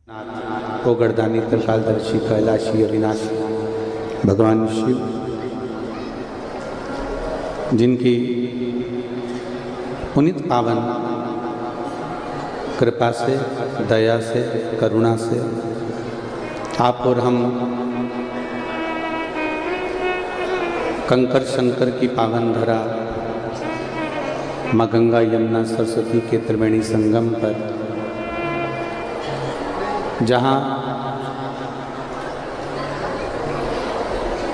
गोगर्दानी त्रिकालदर्शी कैलाशी अविनाशी भगवान शिव, जिनकी पुनित पावन कृपा से, दया से, करुणा से आप और हम कंकर शंकर की पावन धरा माँ गंगा यमुना सरस्वती के त्रिवेणी संगम पर, जहाँ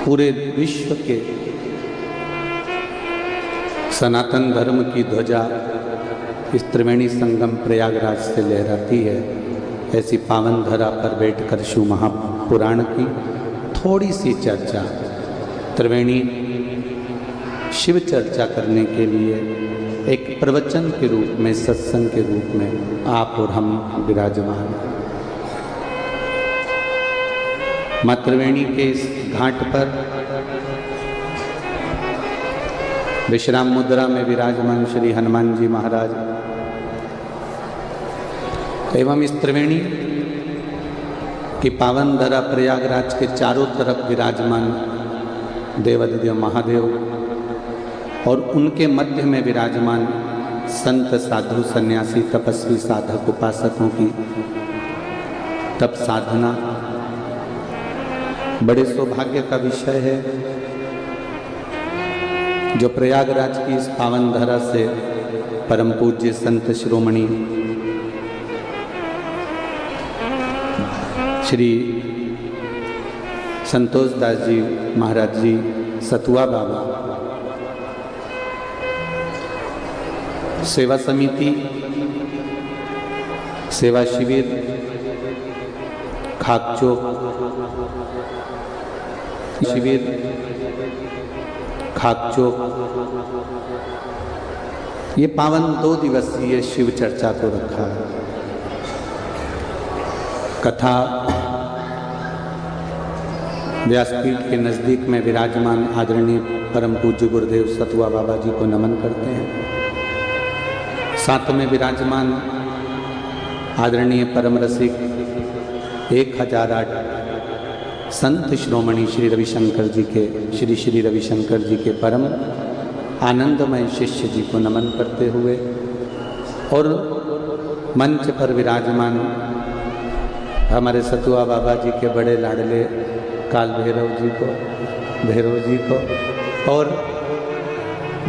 पूरे विश्व के सनातन धर्म की ध्वजा इस त्रिवेणी संगम प्रयागराज से लहराती है, ऐसी पावन धरा पर बैठकर शिव महापुराण की थोड़ी सी चर्चा, त्रिवेणी शिव चर्चा करने के लिए एक प्रवचन के रूप में, सत्संग के रूप में आप और हम विराजमान। माँ त्रिवेणी के इस घाट पर विश्राम मुद्रा में विराजमान श्री हनुमान जी महाराज एवं इस त्रिवेणी की पावन धरा प्रयागराज के चारों तरफ विराजमान देवाधिदेव महादेव और उनके मध्य में विराजमान संत साधु सन्यासी तपस्वी साधक उपासकों की तप साधना बड़े सौभाग्य का विषय है, जो प्रयागराज की इस पावन धरा से परम पूज्य संत शिरोमणि श्री संतोष दास जी महाराज जी सतुआ बाबा सेवा समिति, सेवा शिविर खाकचौक शिविर खाकचौक, ये पावन 2 दिवसीय शिव चर्चा को रखा है। कथा व्यासपीठ के नज़दीक में विराजमान आदरणीय परम पूज्य गुरुदेव सतुआ बाबा जी को नमन करते हैं। साथ में विराजमान आदरणीय परम रसिक 1008 संत शिरोमणि श्री रविशंकर जी के, श्री रविशंकर जी के परम आनंदमय शिष्य जी को नमन करते हुए, और मंच पर विराजमान हमारे सतुआ बाबा जी के बड़े लाडले काल भैरव जी को और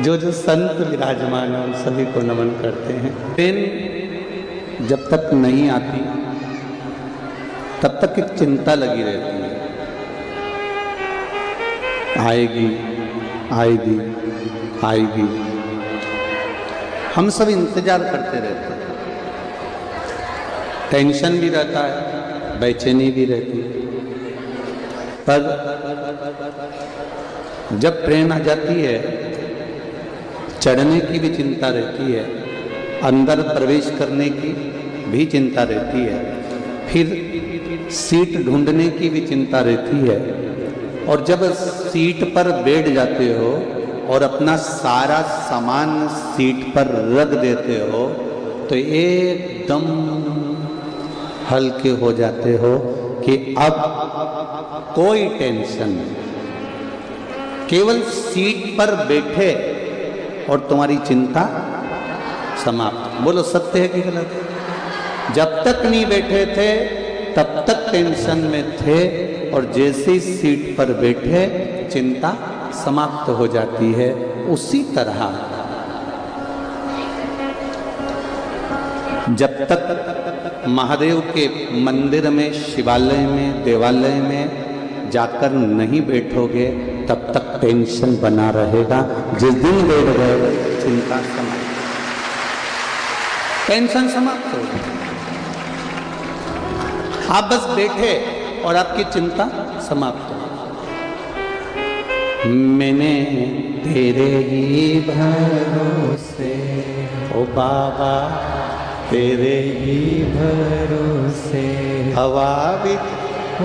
जो संत विराजमान हैं उन सभी को नमन करते हैं। ट्रेन जब तक नहीं आती तब तक एक चिंता लगी रहती है, आएगी आएगी आएगी, हम सब इंतजार करते रहते हैं। टेंशन भी रहता है, बेचैनी भी रहती है, पर जब ट्रेन आ जाती है चढ़ने की भी चिंता रहती है, अंदर प्रवेश करने की भी चिंता रहती है, फिर सीट ढूंढने की भी चिंता रहती है, और जब सीट पर बैठ जाते हो और अपना सारा सामान सीट पर रख देते हो तो एकदम हल्के हो जाते हो कि अब कोई टेंशन नहीं, केवल सीट पर बैठे और तुम्हारी चिंता समाप्त। बोलो सत्य है कि गलत? जब तक नहीं बैठे थे तब तक टेंशन में थे, और जैसे ही सीट पर बैठे चिंता समाप्त हो जाती है। उसी तरह जब तक महादेव के मंदिर में, शिवालय में, देवालय में जाकर नहीं बैठोगे तब तक टेंशन बना रहेगा। जिस दिन बैठ गए चिंता समाप्त, टेंशन समाप्त हो गई। आप बस बैठे और आपकी चिंता समाप्त हो। मैंने तेरे ही भरोसे ओ बाबा, तेरे ही भरोसे हवा भी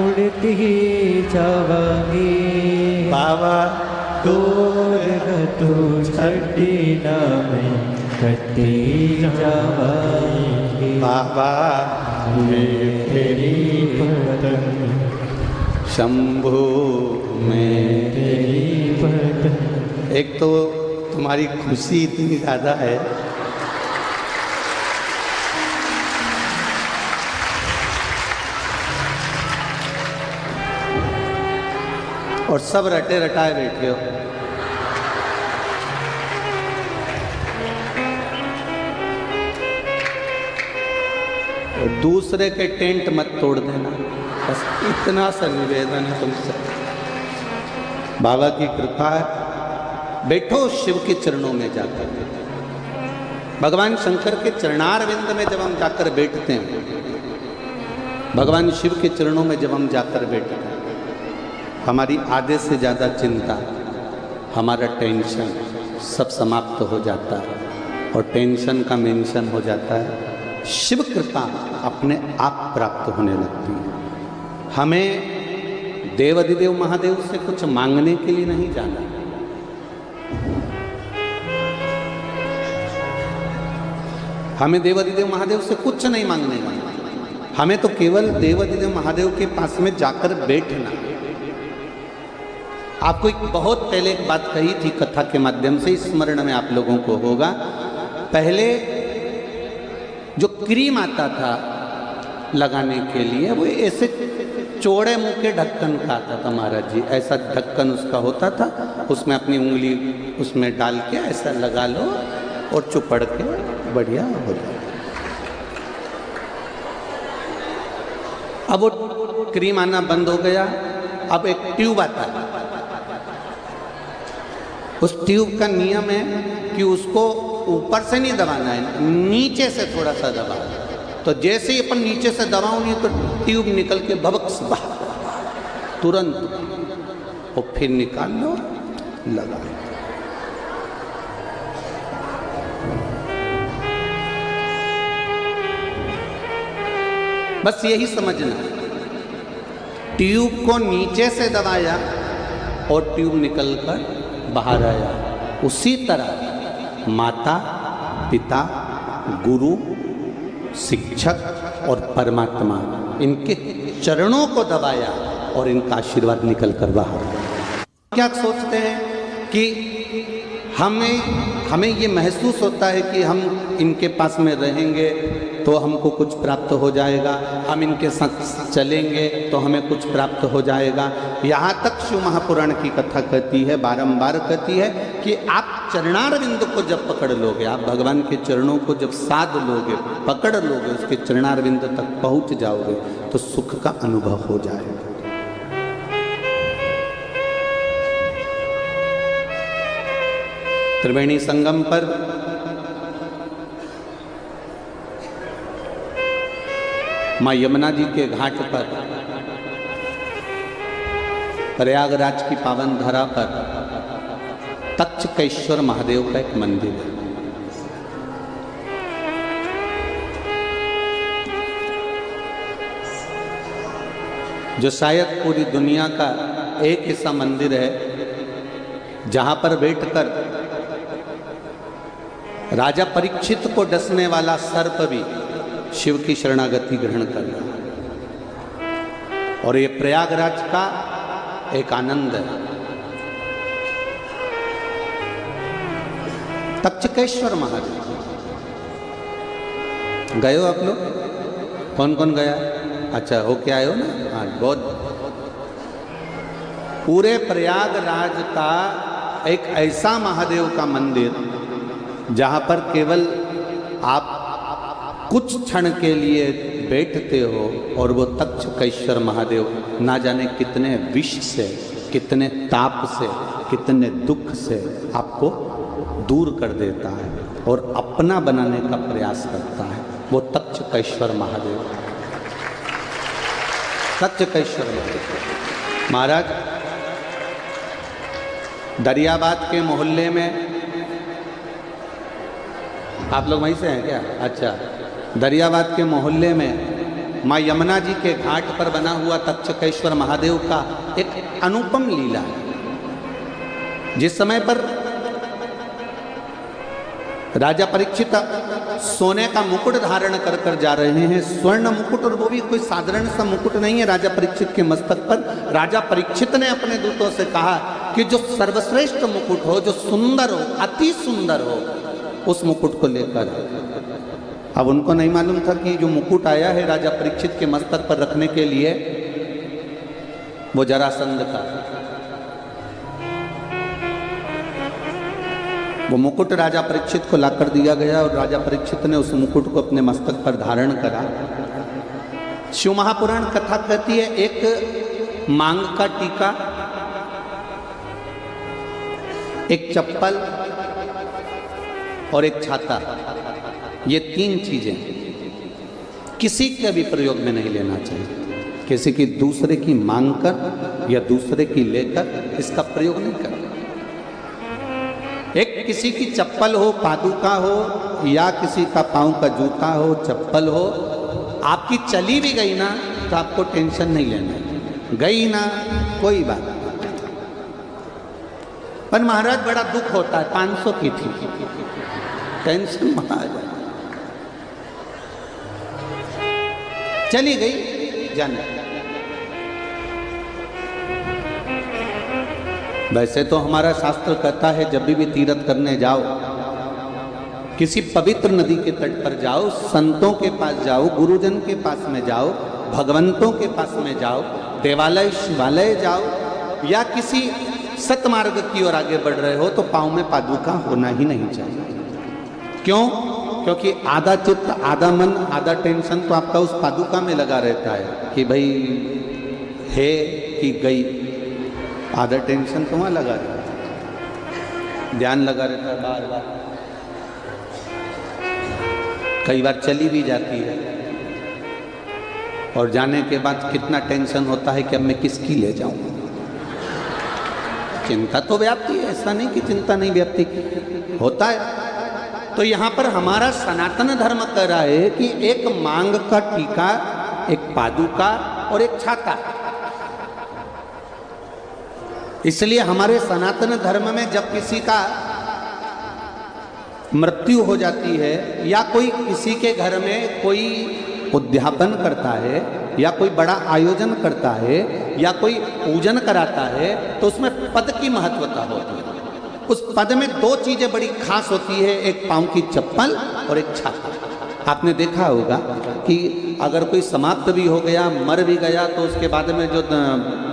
उड़ती जावांगी बाबा, दूर तू छड़ी ना मैं कटी जावांगी बाबा, तेरी शंभु मेरे एक तो तुम्हारी खुशी इतनी ज़्यादा है, और सब रटे रटाए बैठे हो। और दूसरे के टेंट मत तोड़ देना, बस इतना सा निवेदन है तुमसे। बाबा की कृपा है, बैठो शिव के चरणों में जाकर। भगवान शंकर के चरणारविंद में जब हम जाकर बैठते हैं, भगवान शिव के चरणों में जब हम जाकर बैठते हैं, हमारी आधे से ज़्यादा चिंता, हमारा टेंशन सब समाप्त हो जाता है और टेंशन का मेंशन हो जाता है। शिव कृपा अपने आप प्राप्त होने लगती है। हमें देवाधिदेव महादेव से कुछ मांगने के लिए नहीं जाना, हमें देवाधिदेव महादेव से कुछ नहीं मांगने का, हमें तो केवल देवाधिदेव महादेव के पास में जाकर बैठना। आपको एक बहुत पहले एक बात कही थी कथा के माध्यम से, स्मरण में आप लोगों को होगा। पहले जो क्रीम आता था लगाने के लिए, वो ऐसे चौड़े मुंह के ढक्कन का आता था महाराज जी, ऐसा ढक्कन उसका होता था, उसमें अपनी उंगली उसमें डाल के ऐसा लगा लो और चुपड़ के बढ़िया हो जाए। अब वो क्रीम आना बंद हो गया, अब एक ट्यूब आता है। उस ट्यूब का नियम है कि उसको ऊपर से नहीं दबाना है, नीचे से थोड़ा सा दबा। तो जैसे ही अपन नीचे से दबाओगे तो ट्यूब निकल के भबक से बाहर तुरंत, और फिर निकाल लो, लगा। बस यही समझना, ट्यूब को नीचे से दबाया और ट्यूब निकलकर बाहर आया। उसी तरह माता पिता गुरु शिक्षक और परमात्मा, इनके चरणों को दबाया और इनका आशीर्वाद निकलकर बाहर। क्या सोचते हैं कि हमें ये महसूस होता है कि हम इनके पास में रहेंगे तो हमको कुछ प्राप्त हो जाएगा, हम इनके साथ चलेंगे तो हमें कुछ प्राप्त हो जाएगा। यहाँ तक शिव महापुराण की कथा कहती है, बारंबार कहती है कि आप चरणारविंद को जब पकड़ लोगे, आप भगवान के चरणों को जब साध लोगे, पकड़ लोगे, उसके चरणारविंद तक पहुँच जाओगे तो सुख का अनुभव हो जाएगा। त्रिवेणी संगम पर माँ यमुना जी के घाट पर, प्रयागराज की पावन धरा पर तक्षकेश्वर महादेव का एक मंदिर है। जो शायद पूरी दुनिया का एक ऐसा मंदिर है जहां पर बैठकर राजा परीक्षित को डसने वाला सर्प भी शिव की शरणागति ग्रहण कर रहा। और ये प्रयागराज का एक आनंद है। तक्षकेश्वर महादेव गए हो आप लोग? कौन कौन गया? अच्छा, होके आए हो ना? हाँ, बहुत। पूरे प्रयागराज का एक ऐसा महादेव का मंदिर जहाँ पर केवल आप कुछ क्षण के लिए बैठते हो और वो तक्षकेश्वर महादेव ना जाने कितने विष से, कितने ताप से, कितने दुख से आपको दूर कर देता है और अपना बनाने का प्रयास करता है। वो तक्षकेश्वर महादेव, तक्षकेश्वर महादेव। महाराज दरियाबाद के मोहल्ले में, आप लोग वहीं से हैं क्या? अच्छा, दरियाबाद के मोहल्ले में माँ यमुना जी के घाट पर बना हुआ तक्षकेश्वर महादेव का एक अनुपम लीला है। जिस समय पर राजा परीक्षित सोने का मुकुट धारण कर कर जा रहे हैं, स्वर्ण मुकुट, और वो भी कोई साधारण सा मुकुट नहीं है राजा परीक्षित के मस्तक पर। राजा परीक्षित ने अपने दूतों से कहा कि जो सर्वश्रेष्ठ मुकुट हो, जो सुंदर हो, अति सुंदर हो, उस मुकुट को लेकर। अब उनको नहीं मालूम था कि जो मुकुट आया है राजा परीक्षित के मस्तक पर रखने के लिए, वो जरासंध का। वो मुकुट राजा परीक्षित को लाकर दिया गया और राजा परीक्षित ने उस मुकुट को अपने मस्तक पर धारण करा। शिव महापुराण कथा कहती है, एक मांग का टीका, एक चप्पल और एक छाता, ये 3 चीजें किसी के भी प्रयोग में नहीं लेना चाहिए। किसी की दूसरे की मांग कर या दूसरे की लेकर इसका प्रयोग नहीं करना। एक किसी की चप्पल हो, पादुका हो, या किसी का पांव का जूता हो, चप्पल हो, आपकी चली भी गई ना तो आपको टेंशन नहीं लेना, गई ना कोई बात नहीं। पर महाराज बड़ा दुख होता है, 500 की थी, टेंशन महाराज चली गई जाने। वैसे तो हमारा शास्त्र कहता है जब भी तीर्थ करने जाओ, किसी पवित्र नदी के तट पर जाओ, संतों के पास जाओ, गुरुजन के पास में जाओ, भगवंतों के पास में जाओ, देवालय शिवालय जाओ, या किसी सतमार्ग की ओर आगे बढ़ रहे हो तो पाँव में पादुका होना ही नहीं चाहिए। क्यों? क्योंकि आधा चित्त, आधा मन, आधा टेंशन तो आपका उस पादुका में लगा रहता है कि भाई है कि गई, आधा टेंशन तो वहाँ लगा रहता है, ध्यान लगा रहता है बार बार। कई बार चली भी जाती है और जाने के बाद कितना टेंशन होता है कि अब मैं किसकी ले जाऊं। चिंता तो व्याप्ति है, ऐसा नहीं कि चिंता नहीं व्याप्ति होता है। तो यहाँ पर हमारा सनातन धर्म कह रहा है कि एक मांग का टीका, एक पादुका और एक छाता। इसलिए हमारे सनातन धर्म में जब किसी का मृत्यु हो जाती है या कोई किसी के घर में कोई उद्यापन करता है या कोई बड़ा आयोजन करता है या कोई पूजन कराता है तो उसमें पद की महत्वता होती है। उस पद में 2 चीजें बड़ी खास होती है, एक पांव की चप्पल और एक छाता। आपने देखा होगा कि अगर कोई समाप्त भी हो गया, मर भी गया, तो उसके बाद में जो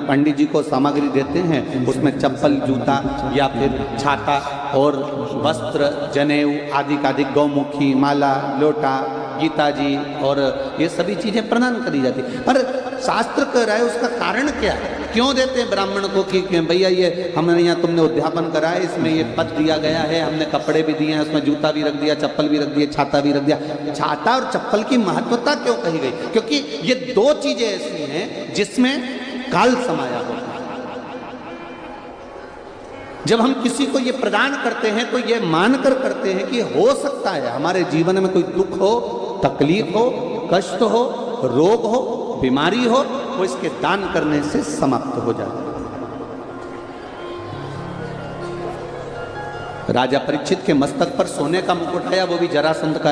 पंडित जी को सामग्री देते हैं उसमें चप्पल, जूता या फिर छाता और वस्त्र, जनेऊ आदि का, गौमुखी, माला, लोटा, गीता जी और ये सभी चीजें प्रदान करी जाती। पर शास्त्र कह रहा है उसका कारण क्या है, क्यों देते हैं ब्राह्मण को कि भैया ये हमने यहाँ तुमने उद्यापन करा है, इसमें ये पद दिया गया है, हमने कपड़े भी दिए हैं, उसमें जूता भी रख दिया, चप्पल भी रख दिया, छाता भी रख दिया। छाता और चप्पल की महत्वता क्यों कही गई? क्योंकि ये 2 चीजें ऐसी हैं जिसमें काल समाया होता है। जब हम किसी को ये प्रदान करते हैं तो ये मानकर करते हैं कि हो सकता है हमारे जीवन में कोई दुख हो, तकलीफ हो, कष्ट हो, रोग हो, बीमारी हो, वो इसके दान करने से समाप्त हो जाता है। राजा परीक्षित के मस्तक पर सोने का मुकुट आया, वो भी जरासंध का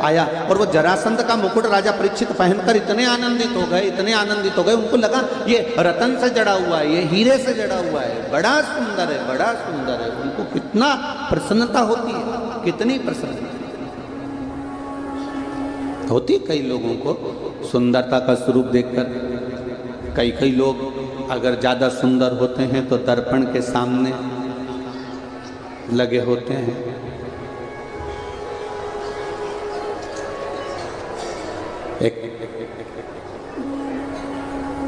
आया और वो जरासंध का मुकुट राजा परीक्षित पहनकर इतने आनंदित हो गए, इतने आनंदित हो गए, उनको लगा ये रतन से जड़ा हुआ है, ये हीरे से जड़ा हुआ है, बड़ा सुंदर है, बड़ा सुंदर है। उनको कितना प्रसन्नता होती है, कितनी प्रसन्नता होती। कई लोगों को सुंदरता का स्वरूप देखकर, कई लोग अगर ज़्यादा सुंदर होते हैं तो दर्पण के सामने लगे होते हैं। एक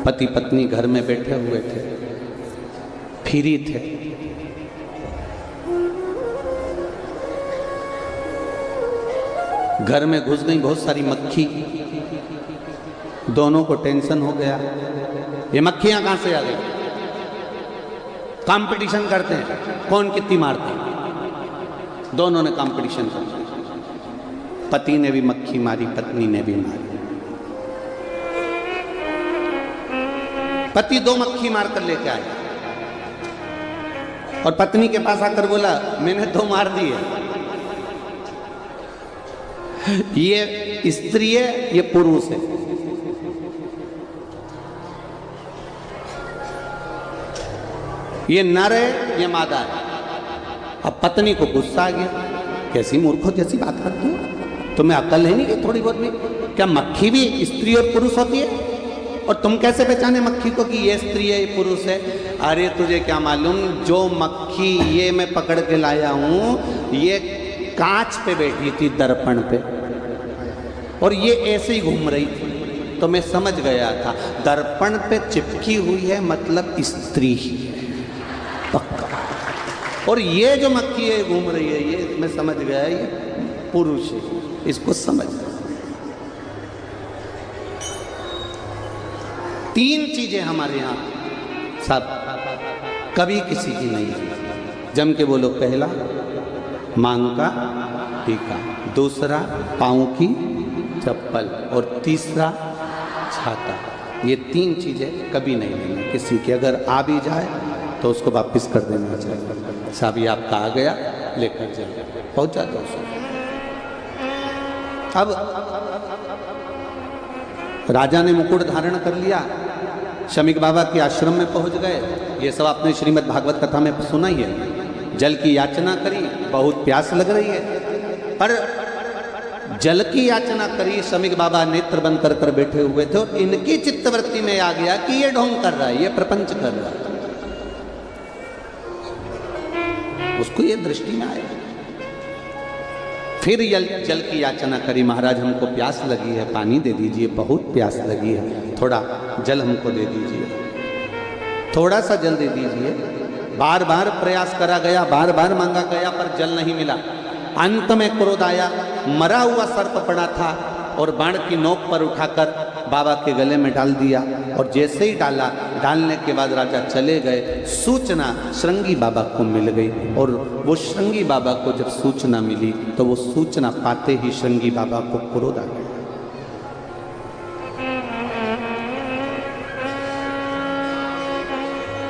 पति पत्नी घर में बैठे हुए थे, फ्री थे। घर में घुस गई बहुत सारी मक्खी, दोनों को टेंशन हो गया, ये मक्खियां कहां से आ गई? कंपटीशन करते हैं कौन कितनी मारता है। दोनों ने कंपटीशन किया, पति ने भी मक्खी मारी, पत्नी ने भी मारी। पति 2 मक्खी मारकर लेके आया और पत्नी के पास आकर बोला मैंने 2 मार दिए। ये स्त्री है, ये पुरुष है। ये नर है, ये मादा है। अब पत्नी को गुस्सा आ गया, कैसी मूर्खों जैसी बात करती हो, तुम्हें अकल है नहीं कि थोड़ी बहुत भी? क्या मक्खी भी स्त्री और पुरुष होती है? और तुम कैसे पहचाने मक्खी को कि ये स्त्री है, ये पुरुष है? अरे तुझे क्या मालूम, जो मक्खी ये मैं पकड़ के लाया हूं, ये कांच पे बैठी थी, दर्पण पे, और ये ऐसे ही घूम रही थी, तो मैं समझ गया था दर्पण पे चिपकी हुई है, मतलब स्त्री ही पक्का। और ये जो मक्खी है घूम रही है, ये मैं समझ गया ये पुरुष है, इसको समझ। तीन चीजें हमारे यहां सब कभी किसी की नहीं है। जम के बोलो, पहला मांग का टीका, दूसरा पांव की चप्पल, और तीसरा छाता। ये तीन चीजें कभी नहीं लेनी किसी की। अगर आ भी जाए तो उसको वापस कर देना चाहिए। साहब ये आपका आ गया, लेकर जाए, पहुंचा दो उसको। अब राजा ने मुकुट धारण कर लिया, शमीक बाबा के आश्रम में पहुंच गए। ये सब आपने श्रीमद् भागवत कथा में सुना ही है। जल की याचना करी, बहुत प्यास लग रही है, पर जल की याचना करी, शमीक बाबा नेत्र बंद कर कर बैठे हुए थे, और इनकी चित्तवृत्ति में आ गया कि ये ढोंग कर रहा है, ये प्रपंच कर रहा है। उसको ये दृष्टि में आया। फिर जल की याचना करी, महाराज हमको प्यास लगी है, पानी दे दीजिए, बहुत प्यास लगी है, थोड़ा जल हमको दे दीजिए, थोड़ा सा जल दे दीजिए। बार बार प्रयास करा गया, बार बार मांगा गया, पर जल नहीं मिला। अंत में क्रोध आया, मरा हुआ सर्प पड़ा था, और बाण की नोक पर उठाकर बाबा के गले में डाल दिया। और जैसे ही डाला, डालने के बाद राजा चले गए। सूचना श्रृंगी बाबा को मिल गई, और वो श्रृंगी बाबा को जब सूचना मिली, तो वो सूचना पाते ही श्रृंगी बाबा को क्रोध आ गया।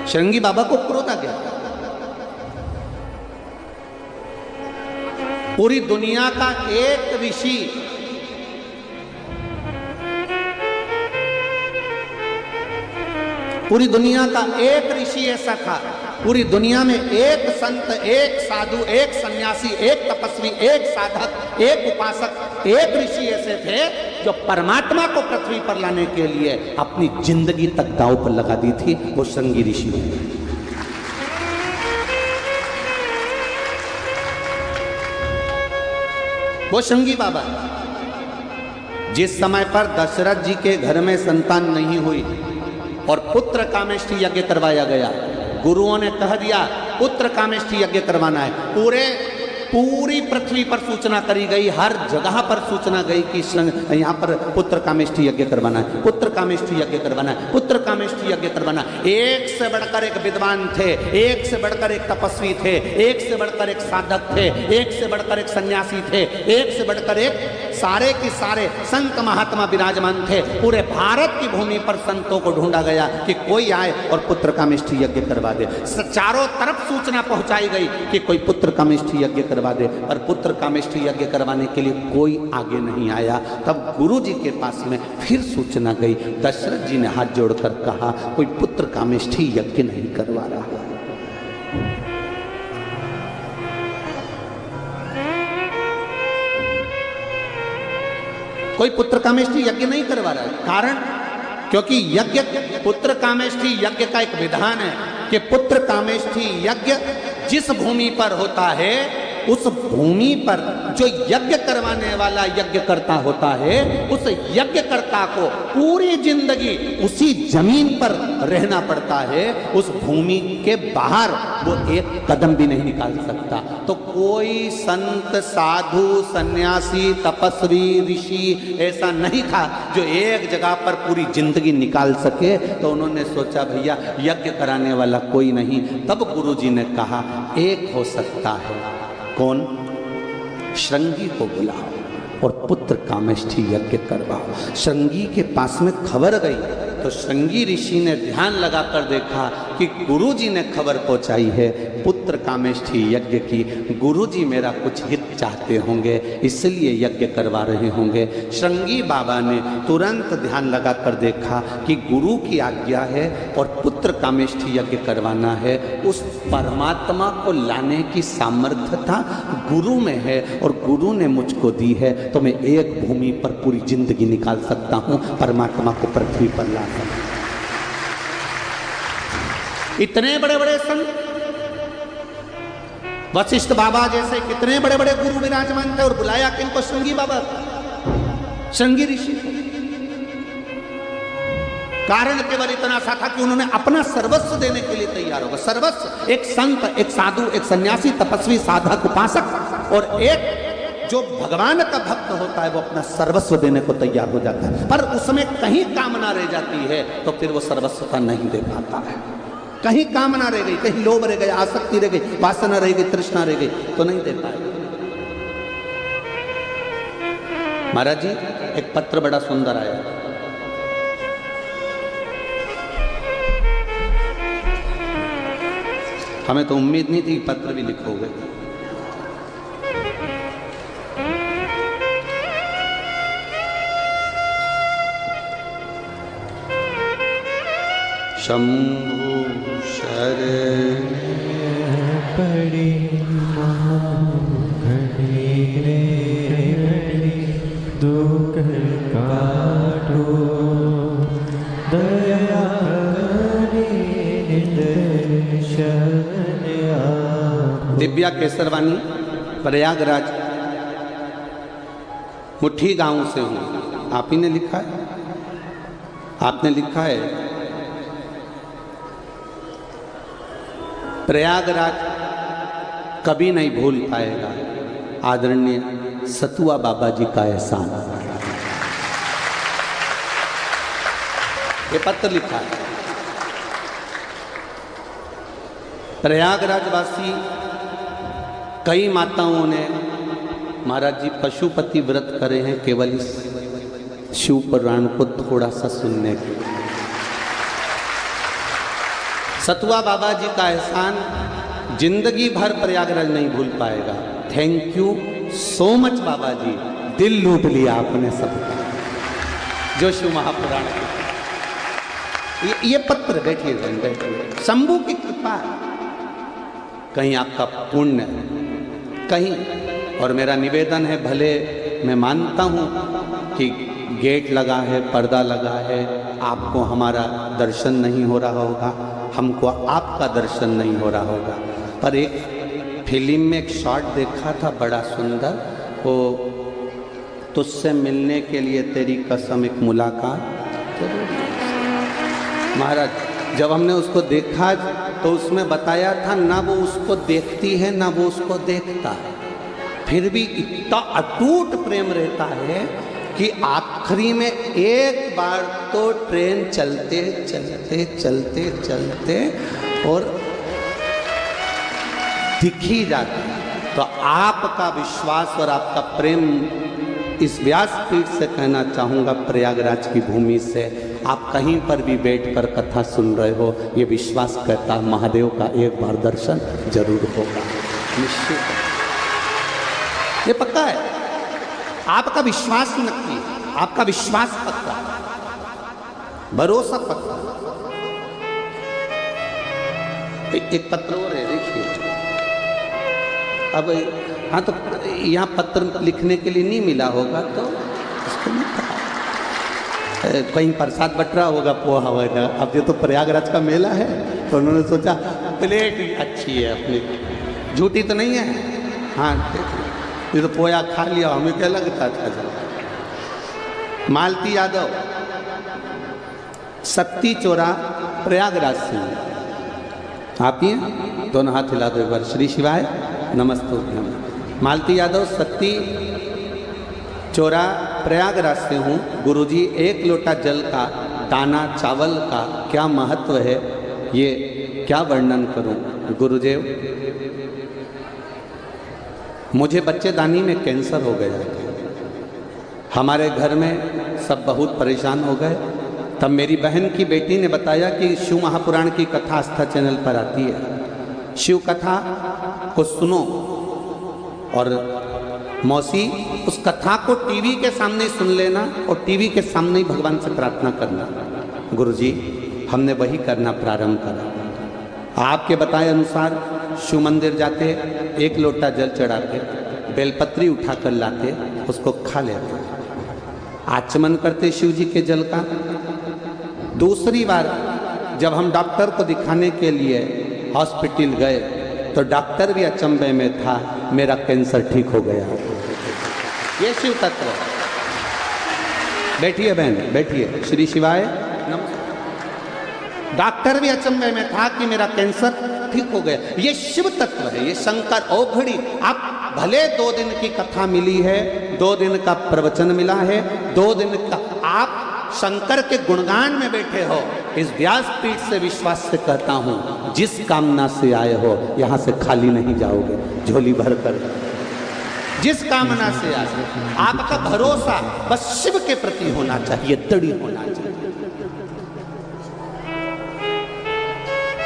श्रृंगी बाबा को क्रोध आ गया। पूरी दुनिया का एक ऋषि, पूरी दुनिया का एक ऋषि ऐसा था, पूरी दुनिया में एक संत, एक साधु, एक सन्यासी, एक तपस्वी, एक साधक, एक उपासक, एक ऋषि ऐसे थे जो परमात्मा को पृथ्वी पर लाने के लिए अपनी जिंदगी तक दांव पर लगा दी थी। वो श्रृंगी ऋषि। वो श्रृंगी बाबा। जिस समय पर दशरथ जी के घर में संतान नहीं हुई और पुत्र कामेष्टि यज्ञ करवाया गया, गुरुओं ने कह दिया पुत्र कामेष्टि यज्ञ करवाना है। पूरी पृथ्वी पर सूचना करी गई, हर जगह पर सूचना गई कि यहाँ पर पुत्र कामेष्टि यज्ञ करवाना है, पुत्र कामेष्टि यज्ञ करवाना है, पुत्र कामेष्टि यज्ञ करवाना। एक से बढ़कर एक विद्वान थे, एक से बढ़कर एक तपस्वी थे, एक से बढ़कर एक साधक थे, एक से बढ़कर एक सन्यासी थे, एक से बढ़कर एक सारे के सारे संत महात्मा विराजमान थे। पूरे भारत की भूमि पर संतों को ढूंढा गया कि कोई आए और पुत्र कामेष्टि यज्ञ करवा दे। चारों तरफ सूचना पहुंचाई गई कि कोई पुत्र कामेष्टि यज्ञ करवा दे, और पुत्र कामेष्टि यज्ञ करवाने के लिए कोई आगे नहीं आया। तब गुरु जी के पास में फिर सूचना गई। दशरथ जी ने हाथ जोड़कर कहा, कोई पुत्र कामेष्टि यज्ञ नहीं करवा रहा। कोई पुत्र कामेष्टि यज्ञ नहीं करवा रहा है। कारण, क्योंकि यज्ञ, पुत्र कामेष्टि यज्ञ का एक विधान है कि पुत्र कामेष्टि यज्ञ जिस भूमि पर होता है, उस भूमि पर जो यज्ञ करवाने वाला यज्ञकर्ता होता है, उस यज्ञकर्ता को पूरी जिंदगी उसी जमीन पर रहना पड़ता है। उस भूमि के बाहर वो एक कदम भी नहीं निकाल सकता। तो कोई संत, साधु, सन्यासी, तपस्वी, ऋषि ऐसा नहीं था जो एक जगह पर पूरी जिंदगी निकाल सके। तो उन्होंने सोचा भैया यज्ञ कराने वाला कोई नहीं। तब गुरुजी ने कहा एक हो सकता है। कौन? श्रृंगी को बुलाओ और पुत्र कामेष्टि यज्ञ करवाओ। श्रृंगी के पास में खबर गई तो श्रृंगी ऋषि ने ध्यान लगाकर देखा कि गुरुजी ने खबर पहुंचाई है पुत्र कामेष्ठी यज्ञ की, गुरुजी मेरा कुछ हित चाहते होंगे इसलिए यज्ञ करवा रहे होंगे। श्रृंगी बाबा ने तुरंत ध्यान लगाकर देखा कि गुरु की आज्ञा है और पुत्र कामेष्ठी यज्ञ करवाना है, उस परमात्मा को लाने की सामर्थ्यता गुरु में है और गुरु ने मुझको दी है, तो मैं एक भूमि पर पूरी जिंदगी निकाल सकता हूं परमात्मा को पृथ्वी पर ला सकता। इतने बड़े बड़े संत वशिष्ठ बाबा जैसे कितने बड़े बड़े गुरु विराजमान थे और बुलाया किनको? श्रृंगी बाबा, श्रृंगी ऋषि। कारण केवल इतना सा था कि उन्होंने अपना सर्वस्व देने के लिए तैयार होगा। सर्वस्व, एक संत, एक साधु, एक सन्यासी, तपस्वी, साधक, उपासक और एक जो भगवान का भक्त होता है वो अपना सर्वस्व देने को तैयार हो जाता है, पर उसमें कहीं कामना रह जाती है तो फिर वो सर्वस्वता नहीं दे पाता है। कहीं कामना रह गई, कहीं लोभ रह गया, आसक्ति रह गई, वासना रह गई, तृष्णा रह गई तो नहीं दे पाएगा। महाराज जी एक पत्र बड़ा सुंदर आया, हमें तो उम्मीद नहीं थी पत्र भी लिखोगे। शंभु शरण पड़े दुख काटो दया दिव्या केसरवानी, प्रयागराज मुट्ठी गांव से हूँ। आप ही ने लिखा है, आपने लिखा है प्रयागराज कभी नहीं भूल पाएगा आदरणीय सतुआ बाबा जी का एहसान। ये पत्र लिखा है। प्रयागराज वासी कई माताओं ने महाराज जी पशुपति व्रत करे हैं केवल इस शिव पुराण को थोड़ा सा सुनने के। सतुआ बाबा जी का एहसान जिंदगी भर प्रयागराज नहीं भूल पाएगा। थैंक यू सो मच बाबा जी, दिल लूट लिया आपने सबका। जो शिव महापुराण ये पत्र, बैठिए बैठिए, शंभू की कृपा, कहीं आपका पुण्य कहीं। और मेरा निवेदन है, भले मैं मानता हूँ कि गेट लगा है, पर्दा लगा है, आपको हमारा दर्शन नहीं हो रहा होगा, हमको आपका दर्शन नहीं हो रहा होगा, पर एक फिल्म में एक शॉट देखा था बड़ा सुंदर, वो तुझसे मिलने के लिए तेरी कसम एक मुलाकात। महाराज जब हमने उसको देखा तो उसमें बताया था ना वो उसको देखती है ना वो उसको देखता है, फिर भी इतना अटूट प्रेम रहता है कि आखिरी में एक बार तो ट्रेन चलते चलते चलते चलते और दिख ही जाती। तो आपका विश्वास और आपका प्रेम इस व्यासपीठ से कहना चाहूँगा, प्रयागराज की भूमि से, आप कहीं पर भी बैठकर कथा सुन रहे हो, ये विश्वास करता महादेव का एक बार दर्शन जरूर होगा, निश्चित। ये पक्का है, आपका विश्वास नक्की, आपका विश्वास पक्का, भरोसा पक्का। एक पत्र और है, देखिए। अब हाँ, तो यहाँ पत्र लिखने के लिए नहीं मिला होगा तो इसको नहीं पता। कहीं प्रसाद बट रहा होगा, पोहा वगैरह। अब ये तो प्रयागराज का मेला है तो उन्होंने सोचा प्लेट अच्छी है अपनी, झूठी तो नहीं है। हाँ, ये तो पोया खा लिया, हमें क्या लगता था। मालती यादव, सत्ती चोरा, प्रयागराज से। आप ही हैं? दोनों हाथ हिला दो एक बार। श्री शिवाय नमस्ते। मालती यादव, सत्ती चोरा, प्रयागराज से हूँ। गुरुजी, एक लोटा जल का, दाना चावल का क्या महत्व है, ये क्या वर्णन करूँ। गुरुदेव, मुझे बच्चेदानी में कैंसर हो गया। हमारे घर में सब बहुत परेशान हो गए। तब मेरी बहन की बेटी ने बताया कि शिव महापुराण की कथा आस्था चैनल पर आती है, शिव कथा को सुनो और मौसी उस कथा को टीवी के सामने सुन लेना और टीवी के सामने ही भगवान से प्रार्थना करना। गुरुजी, हमने वही करना प्रारंभ करा। आपके बताए अनुसार शिव मंदिर जाते, एक लोटा जल चढ़ाते, बेलपत्री उठाकर लाते, उसको खा लेते, आचमन करते शिव जी के जल का। दूसरी बार जब हम डॉक्टर को दिखाने के लिए हॉस्पिटल गए तो डॉक्टर भी अचंभे में था, मेरा कैंसर ठीक हो गया। ये शिव तत्व। बैठिए बहन, बैठिए। श्री शिवाय नमस्कार। डॉक्टर भी अचंभे में था कि मेरा कैंसर ठीक हो गया। ये शिव तत्व है, ये शंकर औघड़ी। आप भले 2 दिन की कथा मिली है, 2 दिन का प्रवचन मिला है, 2 दिन का आप शंकर के गुणगान में बैठे हो। इस व्यासपीठ से विश्वास से कहता हूं, जिस कामना से आए हो यहां से खाली नहीं जाओगे, झोली भर कर। जिस कामना से आए, आपका भरोसा बस शिव के प्रति होना चाहिए, दृढ़ होना चाहिए।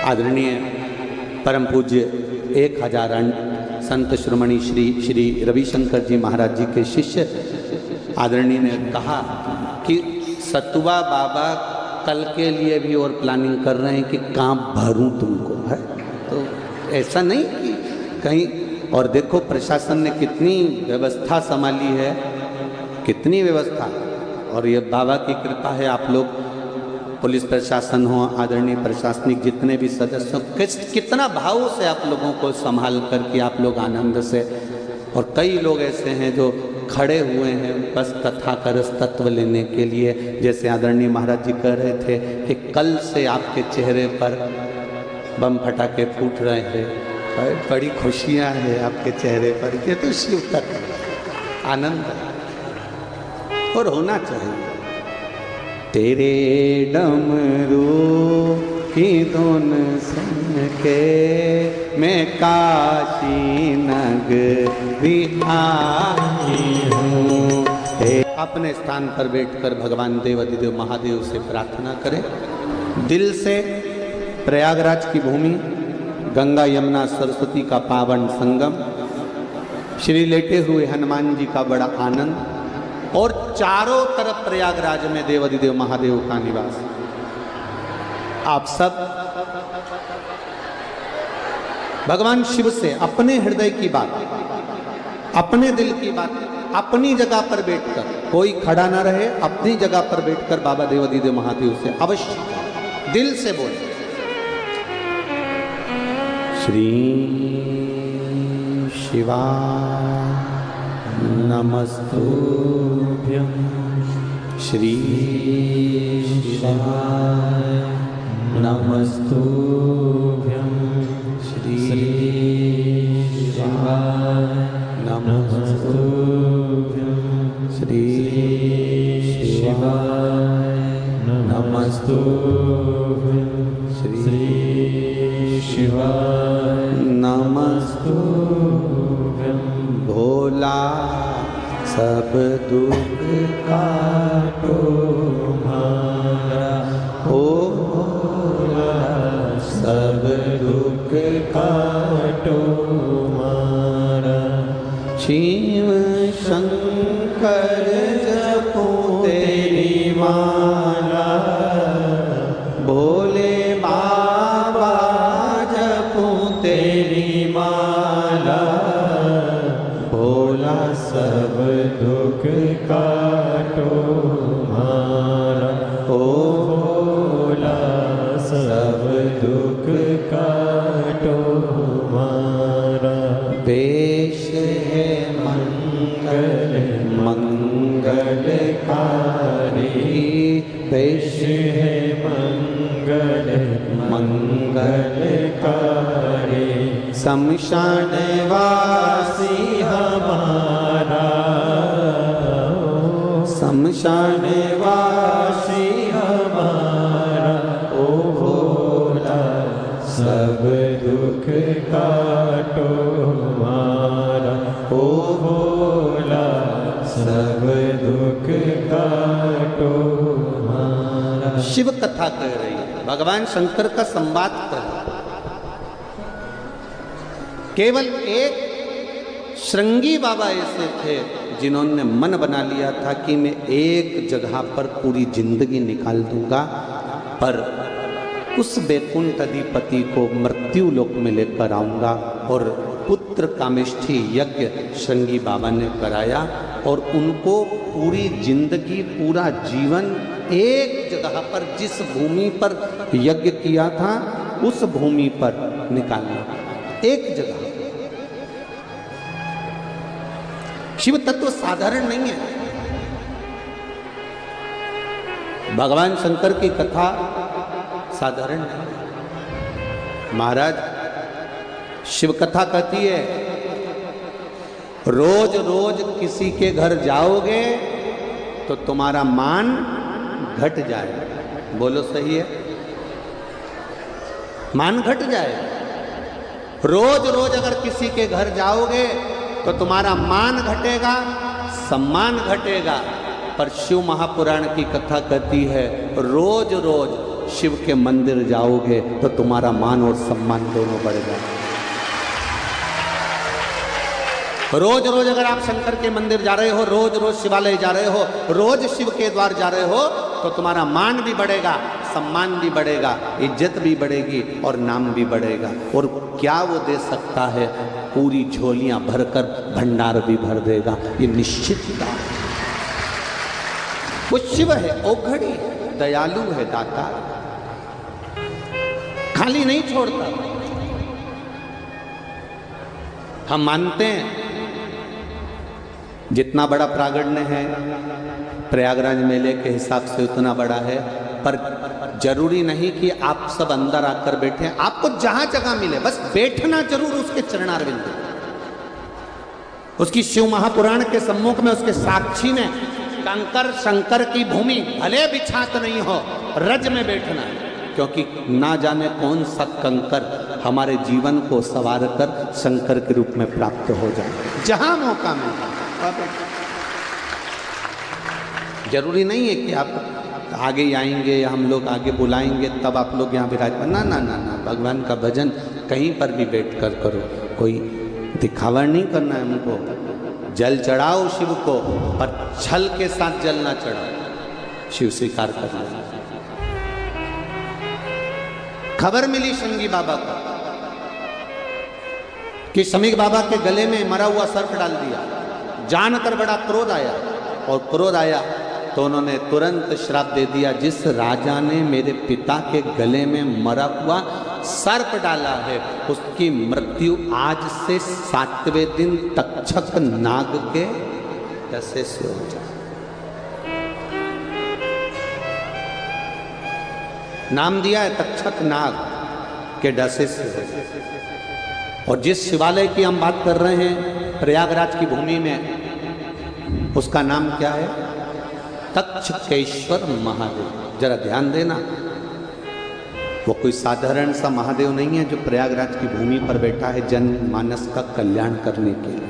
आदरणीय परम पूज्य 1000 संत श्रोमणी श्री रविशंकर जी महाराज जी के शिष्य आदरणीय ने कहा कि सतुआ बाबा कल के लिए भी और प्लानिंग कर रहे हैं कि कहाँ भरूं तुमको, है तो ऐसा नहीं कि कहीं। और देखो प्रशासन ने कितनी व्यवस्था संभाली है, कितनी व्यवस्था। और ये बाबा की कृपा है। आप लोग पुलिस प्रशासन हो, आदरणीय प्रशासनिक जितने भी सदस्य हो, कितना भाव से आप लोगों को संभाल करके आप लोग आनंद से। और कई लोग ऐसे हैं जो खड़े हुए हैं बस कथा का रस तत्व लेने के लिए। जैसे आदरणीय महाराज जी कह रहे थे कि कल से आपके चेहरे पर बम फटाके फूट रहे हैं, बड़ी खुशियां हैं आपके चेहरे पर। ये तो शिव तत्व आनंद है और होना चाहिए। तेरे डमरू की धुन सुन के मैं काशी नगरी आई हूँ। अपने स्थान पर बैठकर भगवान देवाधिदेव महादेव से प्रार्थना करें दिल से। प्रयागराज की भूमि, गंगा यमुना सरस्वती का पावन संगम, श्री लेटे हुए हनुमान जी का बड़ा आनंद, और चारों तरफ प्रयागराज में देवाधिदेव महादेव का निवास। आप सब भगवान शिव से अपने हृदय की बात, अपने दिल की बात अपनी जगह पर बैठकर, कोई खड़ा ना रहे, अपनी जगह पर बैठकर बाबा देवाधिदेव महादेव से अवश्य दिल से बोले। श्री शिवाय नमस्तुभ्यं, श्री शिवाय नमस्तुभ्यं, श्री शिवाय नमस्तुभ्यं, श्री शिवाय नमस्तुभ्यं, श्री शिवाय नमस्तुभ्यं। भोला सब दुख काटो मारा, ओ भोला सब दुख काटो मारा। शिव शंकर जपो तेरी माला, भोले बाबा जपो तेरी माला। भोला सब दुख काटो मारा, ओ भोला सब दुख काटो मारा। वेश है मंगल मंगलकारी, वेश है मंगल मंगलकारी। शमशान वासी हमारा, शमशान वासी हमारा। ओ भोला सब दुख काटो मारा, ओ भोला सब दुख काटो मारा। शिव कथा कह रही है, भगवान शंकर का संवाद कर रही है। केवल एक श्रृंगी बाबा ऐसे थे जिन्होंने मन बना लिया था कि मैं एक जगह पर पूरी जिंदगी निकाल दूंगा, पर उस बैकुंठ अधिपति को मृत्यु लोक में लेकर आऊंगा। और पुत्र कामेष्ठी यज्ञ श्रृंगी बाबा ने कराया और उनको पूरी जिंदगी, पूरा जीवन एक जगह पर, जिस भूमि पर यज्ञ किया था उस भूमि पर निकालना, एक जगह। शिव तत्व साधारण नहीं है। भगवान शंकर की कथा साधारण नहीं। महाराज शिव कथा कहती है, रोज रोज किसी के घर जाओगे तो तुम्हारा मान घट जाए। बोलो सही है? मान घट जाए। रोज रोज अगर किसी के घर जाओगे तो तुम्हारा मान घटेगा, सम्मान घटेगा। पर शिव महापुराण की कथा कहती है, रोज रोज शिव के मंदिर जाओगे तो तुम्हारा मान और सम्मान दोनों बढ़ेगा। रोज रोज अगर आप शंकर के मंदिर जा रहे हो, रोज रोज शिवालय जा रहे हो, रोज शिव के द्वार जा रहे हो, तो तुम्हारा मान भी बढ़ेगा, सम्मान भी बढ़ेगा, इज्जत भी बढ़ेगी और नाम भी बढ़ेगा। और क्या वो दे सकता है? पूरी झोलियां भरकर भंडार भी भर देगा, ये निश्चित बात है। वो शिव है, औघड़ी है, दयालु है, दाता, खाली नहीं छोड़ता। हम मानते हैं जितना बड़ा प्रागण्य है प्रयागराज मेले के हिसाब से उतना बड़ा है, पर जरूरी नहीं कि आप सब अंदर आकर बैठे। आपको जहां जगह मिले बस बैठना जरूर उसके चरणारविंद, उसकी शिव महापुराण के सम्मुख में, उसके साक्षी में। कंकर शंकर की भूमि भले बिछात नहीं हो, रज में बैठना है, क्योंकि ना जाने कौन सा कंकर हमारे जीवन को संवार कर शंकर के रूप में प्राप्त हो जाए। जहां मौका मिले जरूरी नहीं है कि आप आगे आएंगे या हम लोग आगे बुलाएंगे तब आप लोग यहाँ विराजमान। ना ना ना ना, भगवान का भजन कहीं पर भी बैठ कर करो। कोई दिखावा नहीं करना है हमको। जल चढ़ाओ शिव को, पर छल के साथ जल ना चढ़ाओ, शिव स्वीकार करना। खबर मिली शंगी बाबा को कि शमीक बाबा के गले में मरा हुआ सर्प डाल दिया। जानकर बड़ा क्रोध आया, और क्रोध आया तो उन्होंने तुरंत श्राप दे दिया, जिस राजा ने मेरे पिता के गले में मरा हुआ सर्प डाला है उसकी मृत्यु आज से 7वें दिन तक्षक नाग के डसे से हो जाए। नाम दिया है तक्षक नाग के डसे से हो जाए। और जिस शिवालय की हम बात कर रहे हैं प्रयागराज की भूमि में, उसका नाम क्या है? तक्षकेश्वर महादेव। जरा ध्यान देना, वो कोई साधारण सा महादेव नहीं है जो प्रयागराज की भूमि पर बैठा है जन मानस का कल्याण करने के लिए।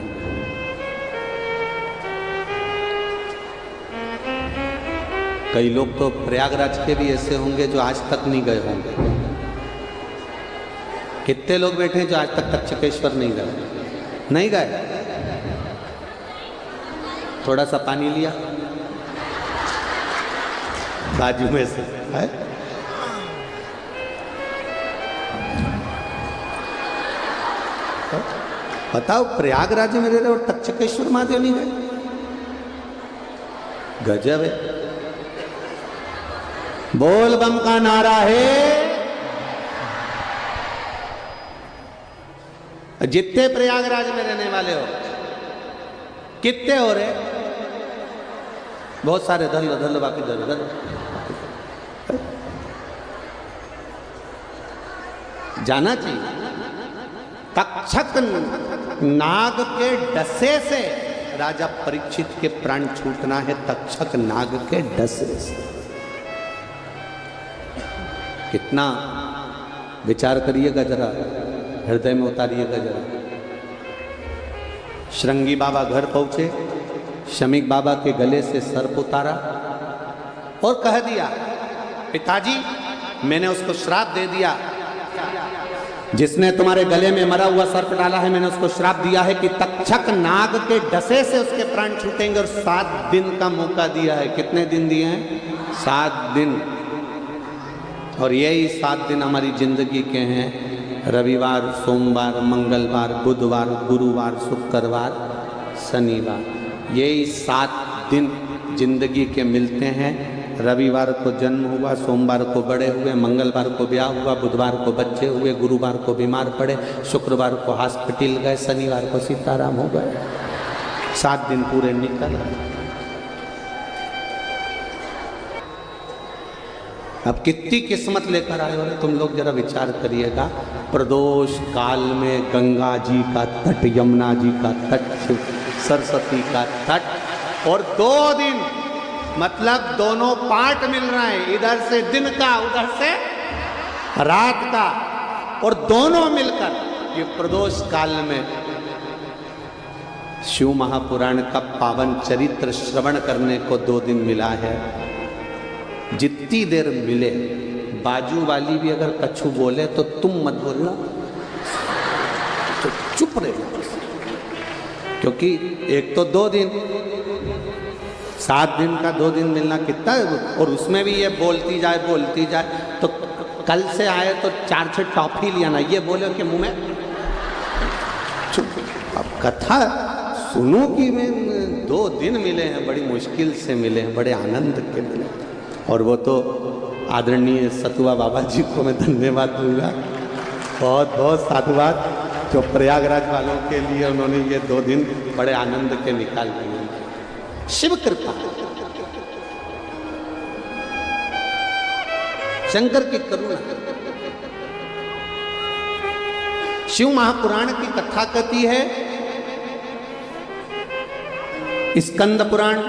कई लोग तो प्रयागराज के भी ऐसे होंगे जो आज तक नहीं गए होंगे। कितने लोग बैठे हैं जो आज तक तक्षकेश्वर नहीं गए? नहीं गए। थोड़ा सा पानी लिया बाजू में से है? बताओ, प्रयागराज में रह रहे और तक्षकेश्वर महादेव नहीं गए? गजब है। बोल बम का नारा है। जितने प्रयागराज में रहने वाले हो, कितने हो रहे? बहुत सारे। धर लो धर लो, बाकी धर धर। जाना चाहिए। तक्षक नाग के डसे से राजा परीक्षित के प्राण छूटना है, तक्षक नाग के डसे से। कितना विचार करिएगा जरा, हृदय में उतारिएगा जरा। श्रृंगी बाबा घर पहुंचे, शमीक बाबा के गले से सर्प उतारा और कह दिया पिताजी मैंने उसको श्राप दे दिया, जिसने तुम्हारे गले में मरा हुआ सर्प डाला है मैंने उसको श्राप दिया है कि तक्षक नाग के डसे से उसके प्राण छूटेंगे, और 7 दिन का मौका दिया है। कितने दिन दिए हैं? 7 दिन। और यही 7 दिन हमारी जिंदगी के हैं, रविवार, सोमवार, मंगलवार, बुधवार, गुरुवार, शुक्रवार, शनिवार। यही 7 दिन जिंदगी के मिलते हैं। रविवार को जन्म हुआ, सोमवार को बड़े हुए, मंगलवार को ब्याह हुआ, बुधवार को बच्चे हुए, गुरुवार को बीमार पड़े, शुक्रवार को हॉस्पिटल गए, शनिवार को सीताराम हो गए। 7 दिन पूरे निकल। अब कितनी किस्मत लेकर आए हो तुम लोग, जरा विचार करिएगा। प्रदोष काल में गंगा जी का तट, यमुना जी का तट, सरस्वती का तट, और 2 दिन मतलब दोनों पार्ट मिल रहा है, इधर से दिन का उधर से रात का, और दोनों मिलकर ये प्रदोष काल में शिव महापुराण का पावन चरित्र श्रवण करने को 2 दिन मिला है। जितनी देर मिले, बाजू वाली भी अगर कछु बोले तो तुम मत बोलना, तो चुप रहो, क्योंकि एक तो 2 दिन, 7 दिन का 2 दिन मिलना कितना है। और उसमें भी ये बोलती जाए, तो कल से आए तो 4-6 टॉफी लिया ना, ये बोले कि मुंह में चुप। अब कथा सुनो कि मैं 2 दिन मिले हैं, बड़ी मुश्किल से मिले हैं, बड़े आनंद के मिले। और वो तो आदरणीय सतुआ बाबा जी को मैं धन्यवाद दूंगा, बहुत बहुत साधुवाद, जो प्रयागराज वालों के लिए उन्होंने ये 2 दिन बड़े आनंद के निकाल दिए। शिव कृपा, शंकर की करुणा। शिव महापुराण की कथा कहती है, स्कंद पुराण,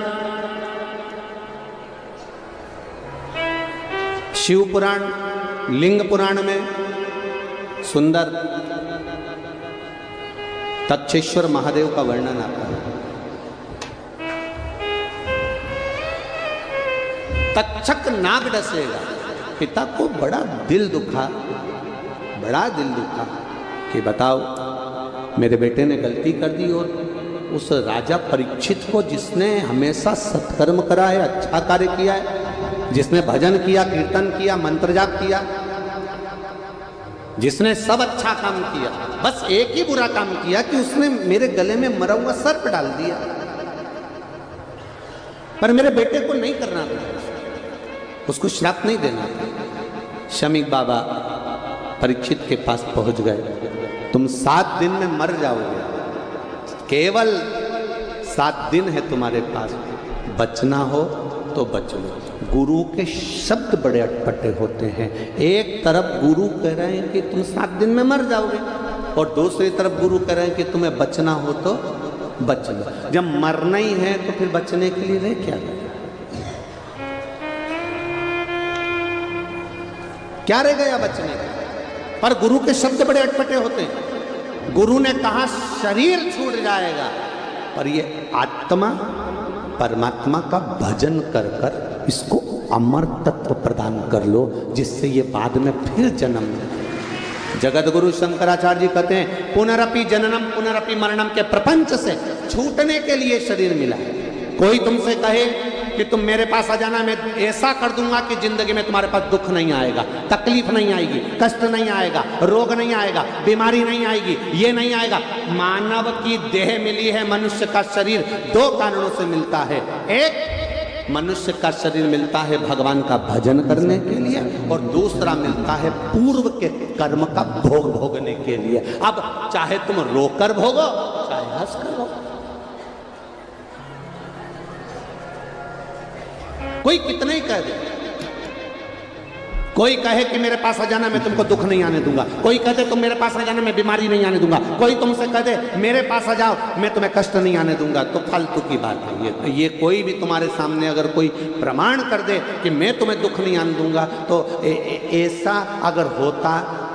शिव पुराण, लिंग पुराण में सुंदर तक्षेश्वर महादेव का वर्णन आता है। तक्षक नाग डसेगा। पिता को बड़ा दिल दुखा कि बताओ मेरे बेटे ने गलती कर दी, और उस राजा परीक्षित को, जिसने हमेशा सत्कर्म करा है, अच्छा कार्य किया है, जिसने भजन किया, कीर्तन किया, मंत्र जाप किया, जिसने सब अच्छा काम किया, बस एक ही बुरा काम किया कि उसने मेरे गले में मरा हुआ सर्प डाल दिया। पर मेरे बेटे को नहीं करना था, उसको श्राप नहीं देना था। शमीक बाबा परीक्षित के पास पहुंच गए, तुम 7 दिन में मर जाओगे, केवल 7 दिन है तुम्हारे पास, बचना हो तो बच लो। गुरु के शब्द बड़े अटपटे होते हैं। एक तरफ गुरु कह रहे हैं कि तुम 7 दिन में मर जाओगे, और दूसरी तरफ गुरु कह रहे हैं कि तुम्हें बचना हो तो बच लो। जब मरना ही है तो फिर बचने के लिए रह क्या गए? क्या रह गया बचने का? पर गुरु के शब्द बड़े अटपटे होते हैं। गुरु ने कहा शरीर छूट जाएगा, पर ये आत्मा परमात्मा का भजन कर कर इसको अमर तत्व प्रदान कर लो, जिससे ये बाद में फिर जन्म ले। जगत गुरु शंकराचार्य जी कहते हैं पुनरपि जननम पुनरपि मरणम के प्रपंच से छूटने के लिए शरीर मिला है। कोई तुमसे कहे कि तुम मेरे पास आ जाना, मैं ऐसा कर दूंगा कि जिंदगी में तुम्हारे पास दुख नहीं आएगा, तकलीफ नहीं आएगी, कष्ट नहीं आएगा, रोग नहीं आएगा, बीमारी नहीं आएगी, ये नहीं आएगा। मानव की देह मिली है, मनुष्य का शरीर 2 कारणों से मिलता है। एक, मनुष्य का शरीर मिलता है भगवान का भजन करने के लिए, और दूसरा मिलता है पूर्व के कर्म का भोग भोगने के लिए। अब चाहे तुम रोकर भोगो चाहे हंस कर भोगो। कोई कितना ही कह दे, कोई कहे कि मेरे पास आ जाना मैं तुमको दुख नहीं आने दूंगा, कोई कहते तुम मेरे पास आ जाना मैं बीमारी नहीं आने दूंगा, कोई तुमसे कह दे मेरे पास आ जाओ मैं तुम्हें कष्ट नहीं आने दूंगा, तो फालतू की बात है ये। कोई भी तुम्हारे सामने अगर कोई प्रमाण कर दे कि मैं तुम्हें दुख नहीं आने दूंगा, तो ऐसा अगर होता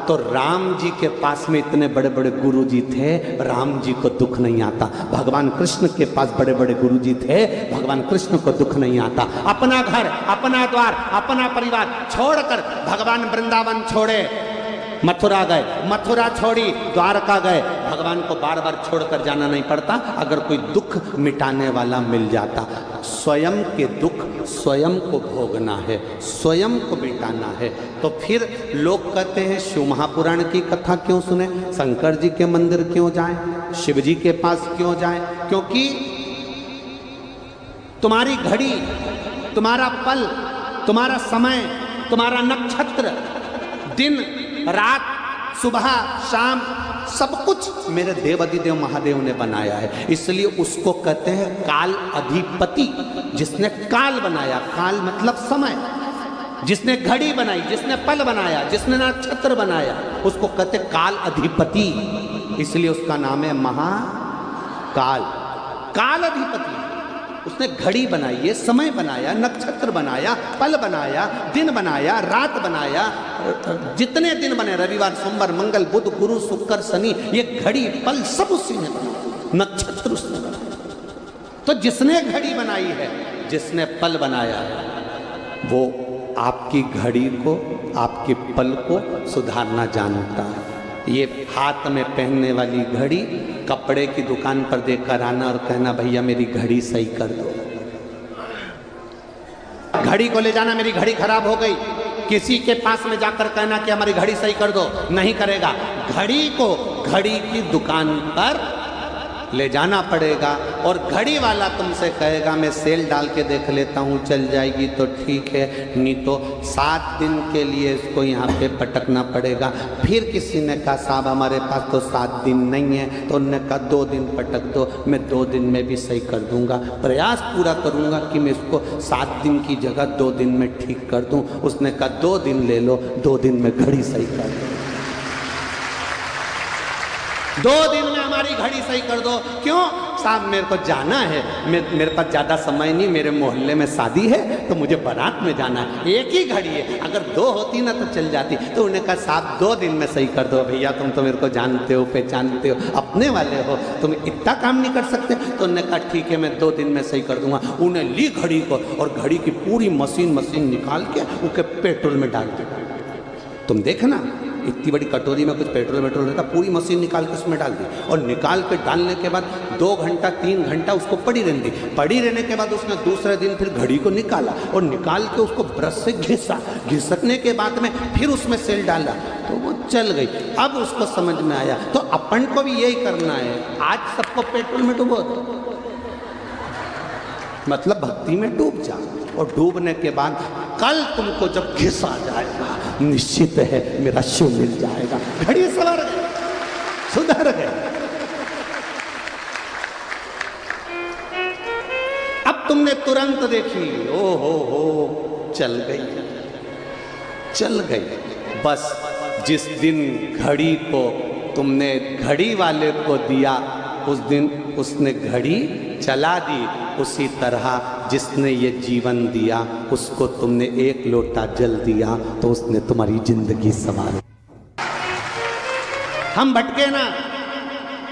तो राम जी के पास में इतने बड़े बड़े गुरु जी थे, राम जी को दुख नहीं आता। भगवान कृष्ण के पास बड़े बड़े गुरु जी थे, भगवान कृष्ण को दुख नहीं आता। अपना घर, अपना द्वार, अपना परिवार छोड़कर भगवान वृंदावन छोड़े, मथुरा गए, मथुरा छोड़ी द्वारका गए। भगवान को बार बार छोड़कर जाना नहीं पड़ता अगर कोई दुख मिटाने वाला मिल जाता। स्वयं के दुख स्वयं को भोगना है, स्वयं को मिटाना है। तो फिर लोग कहते हैं शिव महापुराण की कथा क्यों सुने, शंकर जी के मंदिर क्यों जाएं, शिव जी के पास क्यों जाएं? क्योंकि तुम्हारी घड़ी, तुम्हारा पल, तुम्हारा समय, तुम्हारा नक्षत्र, दिन रात, सुबह शाम, सब कुछ मेरे देवाधिदेव महादेव ने बनाया है। इसलिए उसको कहते हैं काल अधिपति। जिसने काल बनाया, काल मतलब समय, जिसने घड़ी बनाई, जिसने पल बनाया, जिसने नक्षत्र बनाया, उसको कहते काल अधिपति। इसलिए उसका नाम है महाकाल, काल अधिपति। उसने घड़ी बनाई है, समय बनाया, नक्षत्र बनाया, पल बनाया, दिन बनाया, रात बनाया, जितने दिन बने, रविवार, सोमवार, मंगल, बुध, गुरु, शुक्र, शनि, ये घड़ी पल सब उसी ने बनाया, नक्षत्र उसने बनाया। तो जिसने घड़ी बनाई है, जिसने पल बनाया है, वो आपकी घड़ी को, आपके पल को सुधारना जानता है। ये हाथ में पहनने वाली घड़ी कपड़े की दुकान पर देखकर आना और कहना भैया मेरी घड़ी सही कर दो। घड़ी को ले जाना, मेरी घड़ी खराब हो गई। किसी के पास में जाकर कहना कि हमारी घड़ी सही कर दो, नहीं करेगा। घड़ी को घड़ी की दुकान पर ले जाना पड़ेगा और घड़ी वाला तुमसे कहेगा मैं सेल डाल के देख लेता हूँ, चल जाएगी तो ठीक है, नहीं तो 7 दिन के लिए इसको यहाँ पे पटकना पड़ेगा। फिर किसी ने कहा साहब हमारे पास तो 7 दिन नहीं है, तो उन्होंने कहा 2 दिन पटक दो, मैं 2 दिन में भी सही कर दूंगा, प्रयास पूरा करूंगा कि मैं इसको 7 दिन की जगह 2 दिन में ठीक कर दूं। उसने कहा 2 दिन ले लो, 2 दिन में घड़ी सही कर दो, 2 दिन में हमारी घड़ी सही कर दो। क्यों साहब, मेरे को जाना है, मेरे पास ज़्यादा समय नहीं, मेरे मोहल्ले में शादी है तो मुझे बारात में जाना है, एक ही घड़ी है, अगर 2 होती ना तो चल जाती। तो उन्होंने कहा साहब 2 दिन में सही कर दो। भैया तुम तो मेरे को जानते हो, पहचानते हो, अपने वाले हो, तुम इतना काम नहीं कर सकते? तो उन्होंने कहा ठीक है मैं 2 दिन में सही कर दूंगा। उन्हें ली घड़ी को और घड़ी की पूरी मशीन निकाल के उसके पेट्रोल में डाल दी। तुम देखना इतनी बड़ी कटोरी में कुछ पेट्रोल रहता, पूरी मशीन निकाल के उसमें डाल दी और निकाल के डालने के बाद 2 घंटा 3 घंटा उसको पड़ी रहने दी। पड़ी रहने के बाद उसने दूसरे दिन फिर घड़ी को निकाला और निकाल के उसको ब्रश से घिसा, घिसकने के बाद में फिर उसमें सेल डाला तो वो चल गई। अब उसको समझ में आया तो अपन को भी यही करना है, आज सबको पेट्रोल में डूबो, मतलब भक्ति में डूब जा, और डूबने के बाद कल तुमको जब घिसा जाएगा निश्चित है मेरा शिव मिल जाएगा। घड़ी सवर गए, सुधर गए। अब तुमने तुरंत देखी, ओ हो चल गई, चल गई। बस जिस दिन घड़ी को तुमने घड़ी वाले को दिया उस दिन उसने घड़ी चला दी। उसी तरह जिसने ये जीवन दिया उसको तुमने 1 लोटा जल दिया तो उसने तुम्हारी जिंदगी संवारी। हम भटके ना,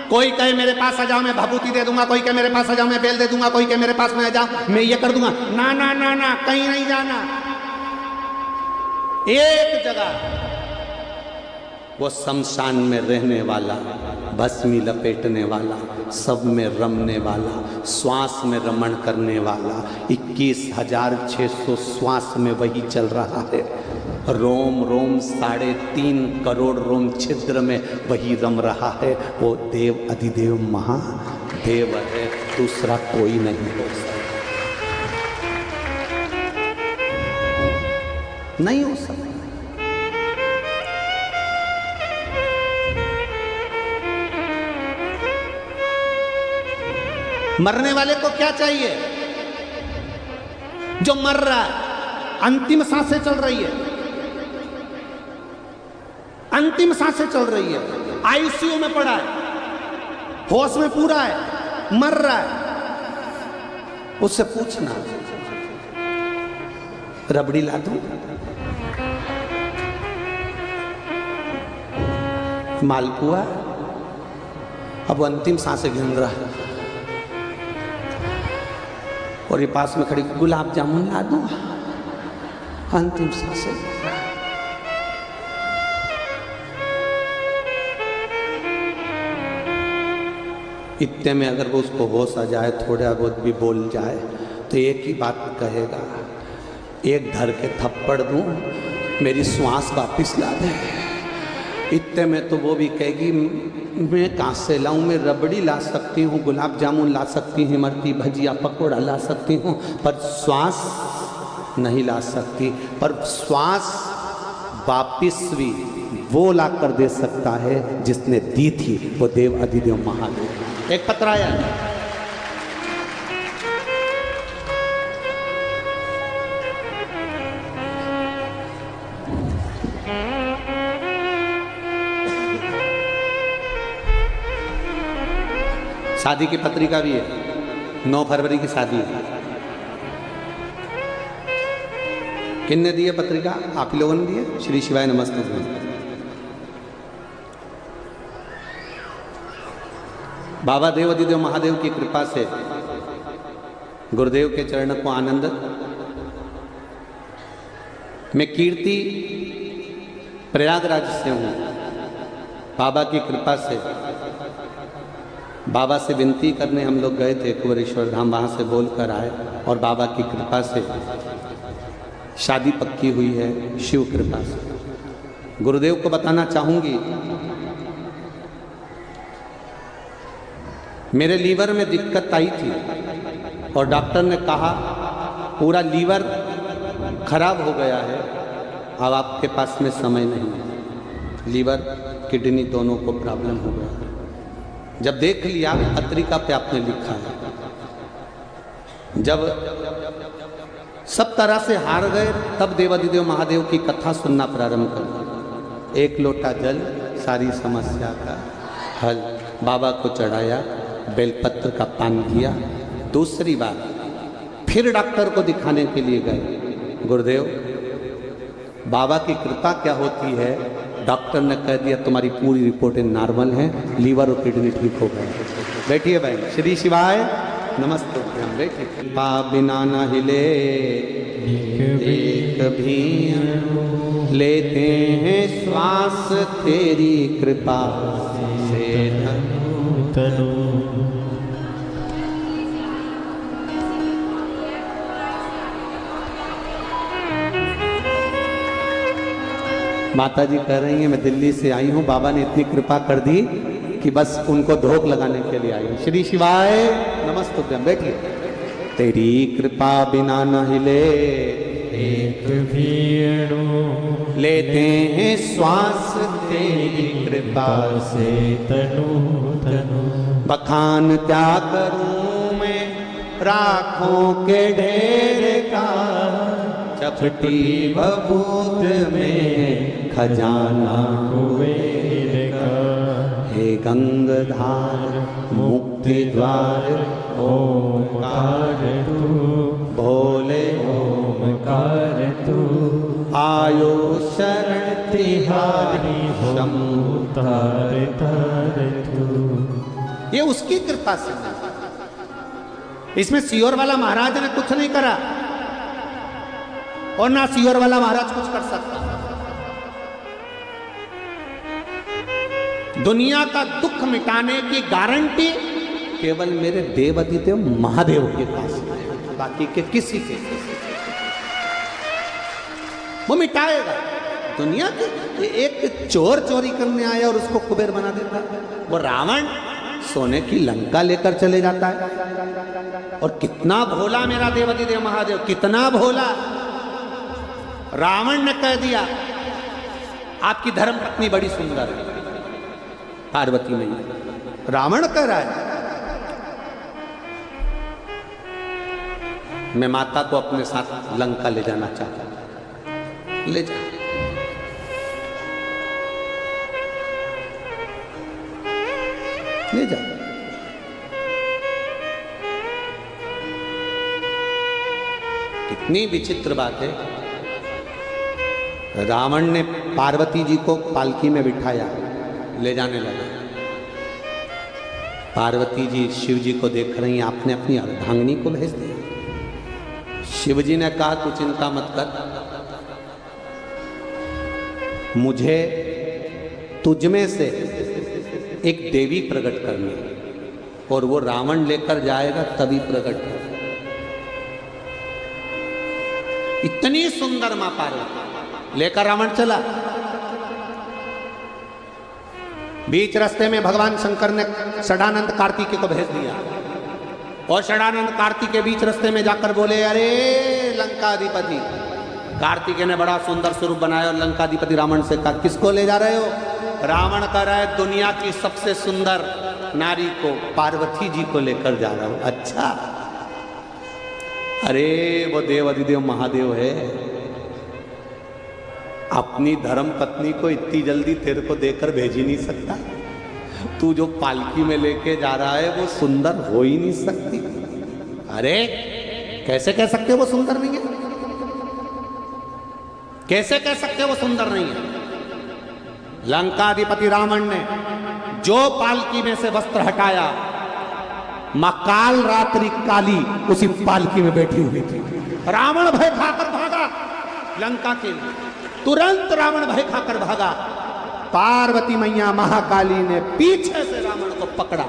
कोई कहे मेरे पास आ जाओ मैं भभूति दे दूंगा, कोई कहे मेरे पास आ जाओ मैं बेल दे दूंगा, कोई कहे मेरे पास में आ जाओ मैं ये कर दूंगा। ना ना ना ना, कहीं नहीं जाना, एक जगह वो शमशान में रहने वाला, भस्मी लपेटने वाला, सब में रमने वाला, श्वास में रमण करने वाला, 21,600 श्वास में वही चल रहा है। रोम रोम 3.5 करोड़ रोम छिद्र में वही रम रहा है। वो देव अधिदेव महादेव है, दूसरा कोई नहीं हो सकता, नहीं हो सकता। मरने वाले को क्या चाहिए? जो मर रहा है, अंतिम सांसें चल रही है, अंतिम सांसें चल रही है, आईसीयू में पड़ा है, होश में पूरा है, मर रहा है, उससे पूछना रबड़ी ला दूं? मालपुआ, अब वो अंतिम सांसें गिन रहा है और ये पास में खड़ी गुलाब जामुन ला दूं, अंतिम सांसें। इतने में अगर वो उसको होश आ जाए, थोड़ा बहुत भी बोल जाए, तो एक ही बात कहेगा, एक धर के थप्पड़ दूं, मेरी श्वास वापिस ला दे। इतने में तो वो भी कहेगी, मैं कहाँ से लाऊं, मैं रबड़ी ला सकती हूँ, गुलाब जामुन ला सकती हूँ, इमरती भजिया पकौड़ा ला सकती हूँ, पर श्वास नहीं ला सकती। पर श्वास वापिस भी वो ला कर दे सकता है जिसने दी थी, वो देव अधिदेव महादेव। एक पत्र आया, शादी की पत्रिका भी है, 9 फरवरी की शादी है। किसने दी है पत्रिका? आप ही लोगों ने दी है। श्री शिवाय नमस्ते। बाबा देव अधिदेव महादेव की कृपा से गुरुदेव के चरण को आनंद। मैं कीर्ति प्रयागराज से हूँ। बाबा की कृपा से बाबा से विनती करने हम लोग गए थे कुंवरेश्वर धाम, वहाँ से बोल कर आए और बाबा की कृपा से शादी पक्की हुई है, शिव कृपा से। गुरुदेव को बताना चाहूँगी, मेरे लीवर में दिक्कत आई थी और डॉक्टर ने कहा पूरा लीवर खराब हो गया है, अब आपके पास में समय नहीं है। लीवर किडनी दोनों को प्रॉब्लम हो गया। जब देख लिया पत्रिका पे आपने लिखा है, जब सब तरह से हार गए, तब देवाधिदेव महादेव की कथा सुनना प्रारंभ कर। एक लोटा जल, सारी समस्या का हल। बाबा को चढ़ाया, बेलपत्र का पान किया। दूसरी बार फिर डॉक्टर को दिखाने के लिए गए। गुरुदेव, बाबा की कृपा क्या होती है, डॉक्टर ने कह दिया तुम्हारी पूरी रिपोर्टें नॉर्मल हैं, लीवर और किडनी ठीक हो गए। बैठिए भाई। श्री शिवाय नमस्ते। हम बैठिए। कृपा बिना न हिले एक भी, लेते हैं श्वास तेरी कृपा से तनु। माता जी कह रही हैं मैं दिल्ली से आई हूँ, बाबा ने इतनी कृपा कर दी कि बस उनको धोख लगाने के लिए आई हूँ। श्री शिवाय नमस्ते। बैठिए। तेरी कृपा बिना न हिले एक भी अणु, लेते हैं श्वास तेरी कृपा से तनु तनु। बखान क्या करूं मैं राखों के ढेर का, चपटी बबूत में खजाना कुबेर का। हे गंगाधार मुक्ति द्वार, ओमकार तू, भोले ओमकार तू। आयो शरण तिहारी शंभु। तार तार तू। ये उसकी कृपा से, इसमें सियोर वाला महाराज ने कुछ नहीं करा और ना सियोर वाला महाराज कुछ कर सकता। दुनिया का दुख मिटाने की गारंटी केवल मेरे देव अधिदेव महादेव के पास है, बाकी के किसी के। वो मिटाएगा। दुनिया के एक चोर चोरी करने आया और उसको कुबेर बना देता है। वो रावण सोने की लंका लेकर चले जाता है। और कितना भोला मेरा देव अधिदेव महादेव, कितना भोला। रावण ने कह दिया आपकी धर्म पत्नी बड़ी सुंदर है, पार्वती नहीं। रावण कह रहा है मैं माता को अपने साथ लंका ले जाना चाहता हूं। ले जा। ले जा। कितनी विचित्र बात है। रावण ने पार्वती जी को पालकी में बिठाया ले जाने लगा। पार्वती जी शिव जी को देख रही हैं, आपने अपनी अर्धांगिनी को भेज दिया। शिव जी ने कहा तू चिंता मत कर, मुझे तुझ में से एक देवी प्रकट करनी और वो रावण लेकर जाएगा तभी प्रकट हो। इतनी सुंदर मां पार्वती लेकर रावण चला। बीच रास्ते में भगवान शंकर ने षडानंद कार्तिकेय को भेज दिया और षडानंद कार्तिकेय बीच रास्ते में जाकर बोले, अरे लंकाधिपति। कार्तिकेय ने बड़ा सुंदर स्वरूप बनाया और लंकाधिपति रावण से कहा, किसको ले जा रहे हो? रावण कह रहा है, दुनिया की सबसे सुंदर नारी को, पार्वती जी को लेकर जा रहा हूं। अच्छा, अरे वो देव अधिदेव महादेव है, अपनी धर्म पत्नी को इतनी जल्दी तेरे को देकर भेज ही नहीं सकता। तू जो पालकी में लेके जा रहा है वो सुंदर हो ही नहीं सकती। अरे कैसे कह सकते हो वो सुंदर नहीं है? कैसे कह सकते हो वो सुंदर नहीं है? लंकाधिपति रावण ने जो पालकी में से वस्त्र हटाया, मां काल रात्रि काली उसी पालकी में बैठी हुई थी। रावण भय खाकर भागा लंका के लिए, तुरंत रावण भय खाकर भागा। पार्वती मैया महाकाली ने पीछे से रावण को पकड़ा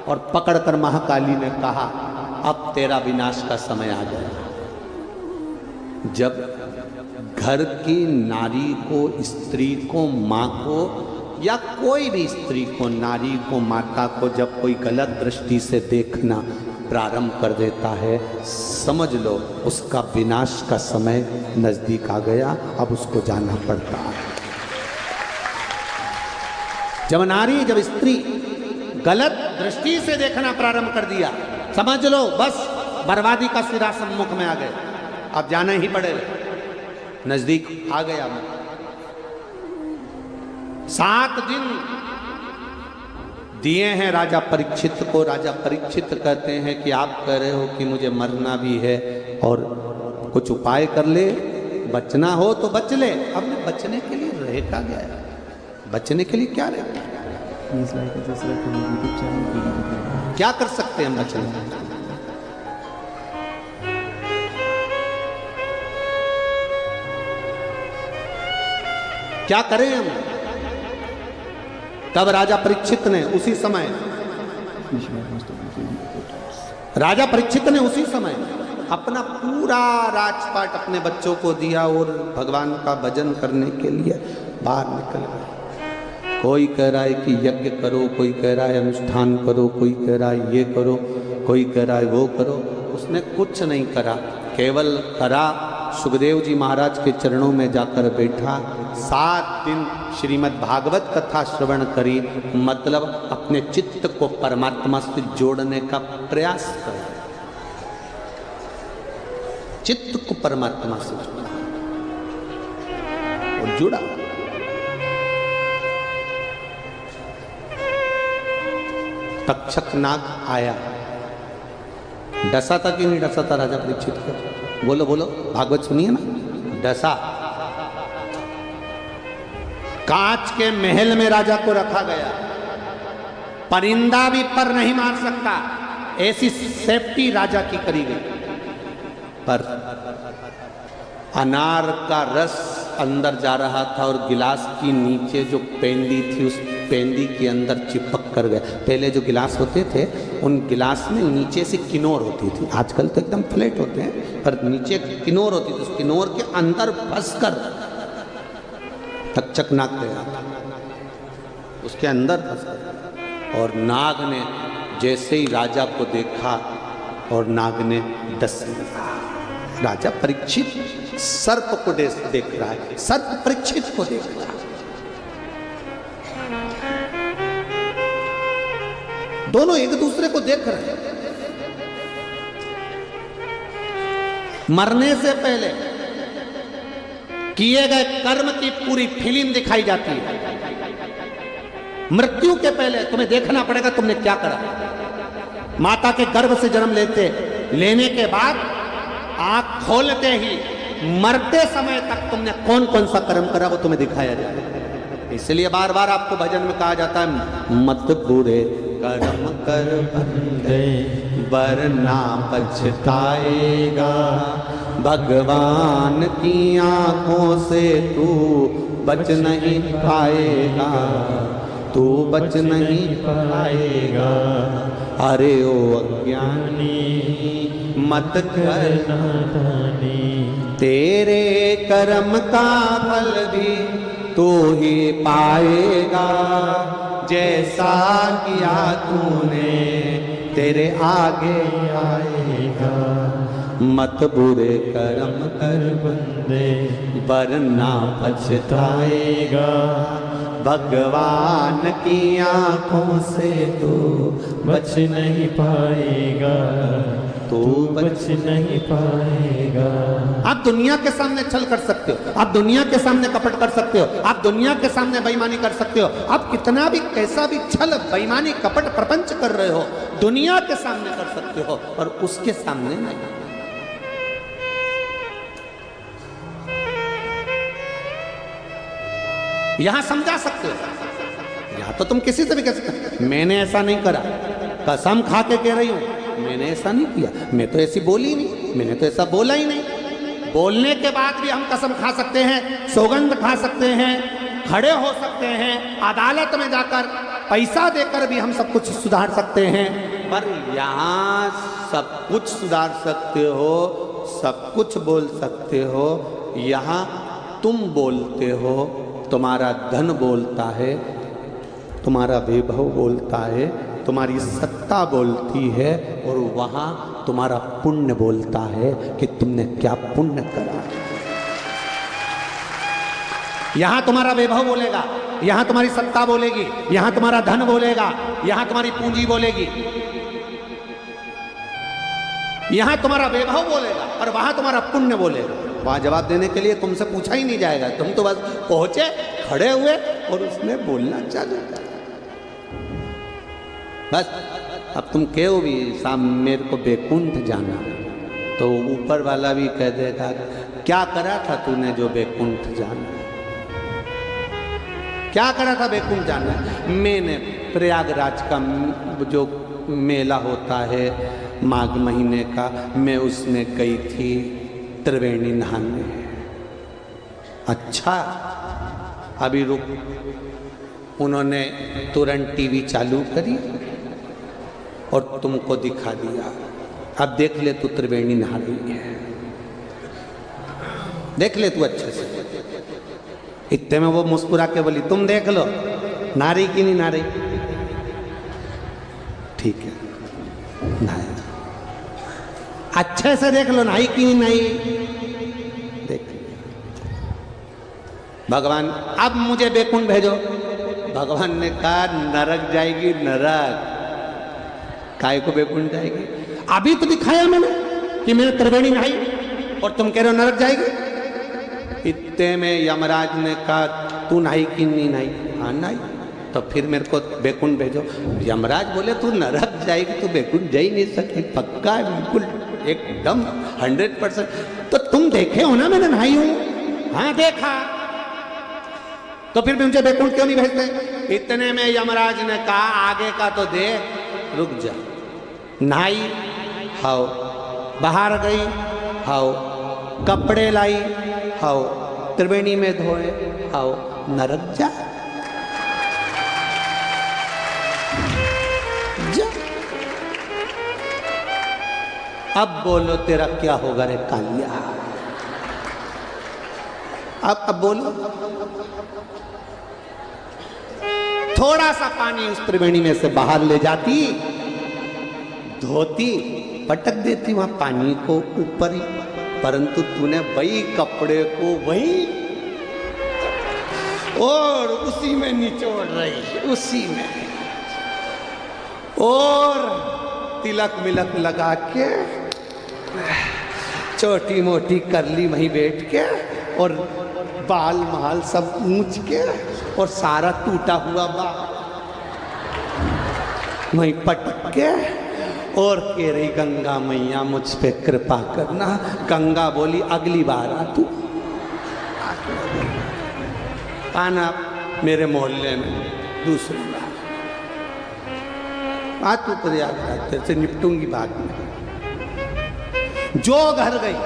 और पकड़कर महाकाली ने कहा, अब तेरा विनाश का समय आ गया। जब घर की नारी को, स्त्री को, मां को या कोई भी स्त्री को, नारी को, माता को जब कोई गलत दृष्टि से देखना प्रारंभ कर देता है, समझ लो उसका विनाश का समय नजदीक आ गया, अब उसको जाना पड़ता है। जब नारी, जब स्त्री गलत दृष्टि से देखना प्रारंभ कर दिया, समझ लो बस बर्बादी का सिरा सम्मुख में आ गया, अब जाना ही पड़ेगा, नजदीक आ गया। 7 दिन दिए हैं राजा परीक्षित को। राजा परीक्षित कहते हैं कि आप कह रहे हो कि मुझे मरना भी है और कुछ उपाय कर ले, बचना हो तो बच ले। अब बचने के लिए रह का गया है, बचने के लिए क्या रहे, क्या कर सकते हैं हम बचने? क्या करें हम? तब राजा परीक्षित ने उसी समय अपना पूरा राजपाट अपने बच्चों को दिया और भगवान का भजन करने के लिए बाहर निकल गए। कोई कह रहा है कि यज्ञ करो, कोई कह रहा है अनुष्ठान करो, कोई कह रहा है ये करो, कोई कह रहा है वो करो। उसने कुछ नहीं करा, केवल करा सुखदेव जी महाराज के चरणों में जाकर बैठा। 7 दिन श्रीमद् भागवत कथा श्रवण करी, मतलब अपने चित्त को परमात्मा से जोड़ने का प्रयास करा, चित्त को परमात्मा से जोड़ा और जुड़ा। तक्षक नाग आया, डसा था कि नहीं डसा था राजा परीक्षित को? बोलो बोलो, भागवत सुनिए ना। डसा। कांच के महल में राजा को रखा गया, परिंदा भी पर नहीं मार सकता, ऐसी सेफ्टी राजा की करी गई। पर अनार का रस अंदर जा रहा था और गिलास की नीचे जो पेंदी थी उस पेंदी के अंदर चिपक कर गया। पहले जो गिलास होते थे उन गिलास में नीचे से किनोर होती थी, आजकल तो एकदम फ्लैट होते हैं, पर नीचे किनोर होती थी, उस किनोर के अंदर फंसकर तक्षक नाग गया, उसके अंदर फंसकर। और नाग ने जैसे ही राजा को देखा और नाग ने डस लिया। राजा परीक्षित सर्प को देख रहा है, सर्प परीक्षित को देख रहा है। दोनों एक दूसरे को देख रहे हैं। मरने से पहले किए गए कर्म की पूरी फिल्म दिखाई जाती है। मृत्यु के पहले तुम्हें देखना पड़ेगा तुमने क्या करा। माता के गर्भ से जन्म लेने के बाद आंख खोलते ही मरते समय तक तुमने कौन कौन सा कर्म करा वो तुम्हें दिखाया जाएगा। इसलिए बार बार आपको भजन में कहा जाता है मत बुरे कर्म कर बंदे वरना पछताएगा, भगवान की आंखों से तू बच नहीं पाएगा, तू बच नहीं पाएगा। अरे ओ अज्ञानी मत कर नादानी, तेरे कर्म का फल भी तू ही पाएगा, जैसा किया तूने तेरे आगे आएगा। मत बुरे कर्म कर बंदे वरना पछताएगा, भगवान की आंखों से तू बच नहीं पाएगा, तू बच नहीं पाएगा। आप दुनिया के सामने छल कर सकते हो, आप दुनिया के सामने कपट कर सकते हो, आप दुनिया के सामने बेईमानी कर सकते हो, आप कितना भी कैसा भी छल बेईमानी कपट प्रपंच कर रहे हो दुनिया के सामने कर सकते हो, और उसके सामने नहीं। यहां समझा सकते हो, यहां तो तुम किसी से भी कह सकते हो मैंने ऐसा नहीं करा, कसम खा के कह रही हूं मैंने ऐसा नहीं किया, मैं तो ऐसी बोली नहीं, मैंने तो ऐसा बोला ही नहीं। बोलने के बाद भी हम कसम खा सकते हैं, सौगंध खा सकते हैं, खड़े हो सकते हैं, अदालत में जाकर पैसा देकर भी हम सब कुछ सुधार सकते हैं, पर यहाँ सब कुछ सुधार सकते हो, सब कुछ बोल सकते हो। यहाँ तुम बोलते हो, तुम्हारा धन बोलता है, तुम्हारा वैभव बोलता है, तुम्हारी सत्ता बोलती है, और वहां तुम्हारा पुण्य बोलता है कि तुमने क्या पुण्य करा। यहां तुम्हारा वैभव बोलेगा, यहां तुम्हारी सत्ता बोलेगी, यहां तुम्हारा धन बोलेगा, यहां तुम्हारी पूंजी बोलेगी, यहां तुम्हारा वैभव बोलेगा, और वहां तुम्हारा पुण्य बोलेगा। वहां जवाब देने के लिए तुमसे पूछा ही नहीं जाएगा, तुम तो बस पहुंचे, खड़े हुए और उसने बोलना चालू कर। बस अब तुम कहो भी शाम मेरे को बैकुंठ जाना, तो ऊपर वाला भी कह देगा क्या करा था तूने जो बैकुंठ जाना, क्या करा था बैकुंठ जाना। मैंने प्रयागराज का जो मेला होता है माघ महीने का, मैं उसमें गई थी त्रिवेणी नहाने। अच्छा अभी रुक, उन्होंने तुरंत टीवी चालू करी और तुमको दिखा दिया, अब देख ले तू त्रिवेणी नहा रही है, देख ले तू अच्छे से। इतने में वो मुस्कुरा के बोली तुम देख लो नारी की नहीं नारी, ठीक है नहाए, अच्छे से देख लो नहाई की नहीं, देख भगवान अब मुझे बैकुंठ भेजो। भगवान ने कहा नरक जाएगी, नरक काय को बैकुंठ जाएगी, अभी तो दिखाया मैंने कि मैंने त्रिवेणी नहाई और तुम कह रहे हो नरक जाएगी। इतने में यमराज ने कहा तू नहाई कि नहीं नहाई, हाँ नहाई, तो फिर मेरे को बैकुंठ भेजो। यमराज बोले तू नरक जाएगी तो बैकुंठ जा ही नहीं सकती, पक्का है बिल्कुल एकदम 100%। तो तुम देखे हो ना मैंने नहाई हूं, हाँ देखा, तो फिर भी मुझे बैकुंठ क्यों नहीं भेजते। इतने में यमराज ने कहा आगे का तो देख, रुक जा, नहाई हाओ, बाहर गई हाओ, कपड़े लाई हाओ, त्रिवेणी में धोए हाओ, नरक जा, जा। अब बोलो तेरा क्या होगा रे कालिया, अब बोलो। थोड़ा सा पानी उस त्रिवेणी में से बाहर ले जाती, धोती, पटक देती वहां पानी को ऊपर ही, परंतु तूने वही कपड़े को वही और उसी में निचोड़ रही, उसी में, और तिलक मिलक लगा के छोटी मोटी कर ली वहीं बैठ के, और बाल महाल सब ऊंच के, और सारा टूटा हुआ बाल वहीं पटक के, और कह रही गंगा मैया मुझ पे कृपा करना। गंगा बोली अगली बार आ तू, आना मेरे मोहल्ले में दूसरी बार आज तू प्रयागराज तेरे से निपटूंगी बाद में। जो घर गई,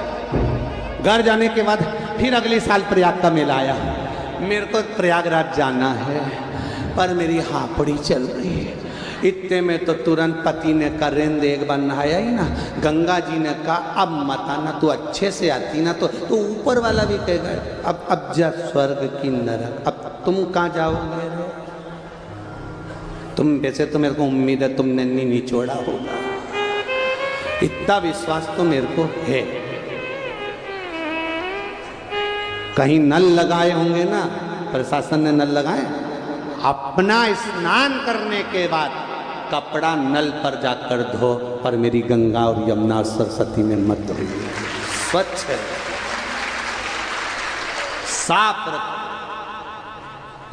घर जाने के बाद फिर अगले साल प्रयाग का मेला आया। मेरे को प्रयागराज जाना है पर मेरी हापड़ी चल रही है। इतने में तो तुरंत पति ने कहा रेंद एक बार नहाया ही ना। गंगा जी ने कहा अब मत आना, तू अच्छे से आती ना तो ऊपर वाला भी कहेगा अब जा स्वर्ग की नरक, अब तुम कहाँ जाओगे? तुम वैसे तो मेरे को उम्मीद है तुमने नहीं निचोड़ा होगा, इतना विश्वास तो मेरे को है। कहीं नल लगाए होंगे ना, प्रशासन ने नल लगाए। अपना स्नान करने के बाद कपड़ा नल पर जाकर धो, पर मेरी गंगा और यमुना और सरस्वती में मत धो। स्वच्छ है, साफ रख।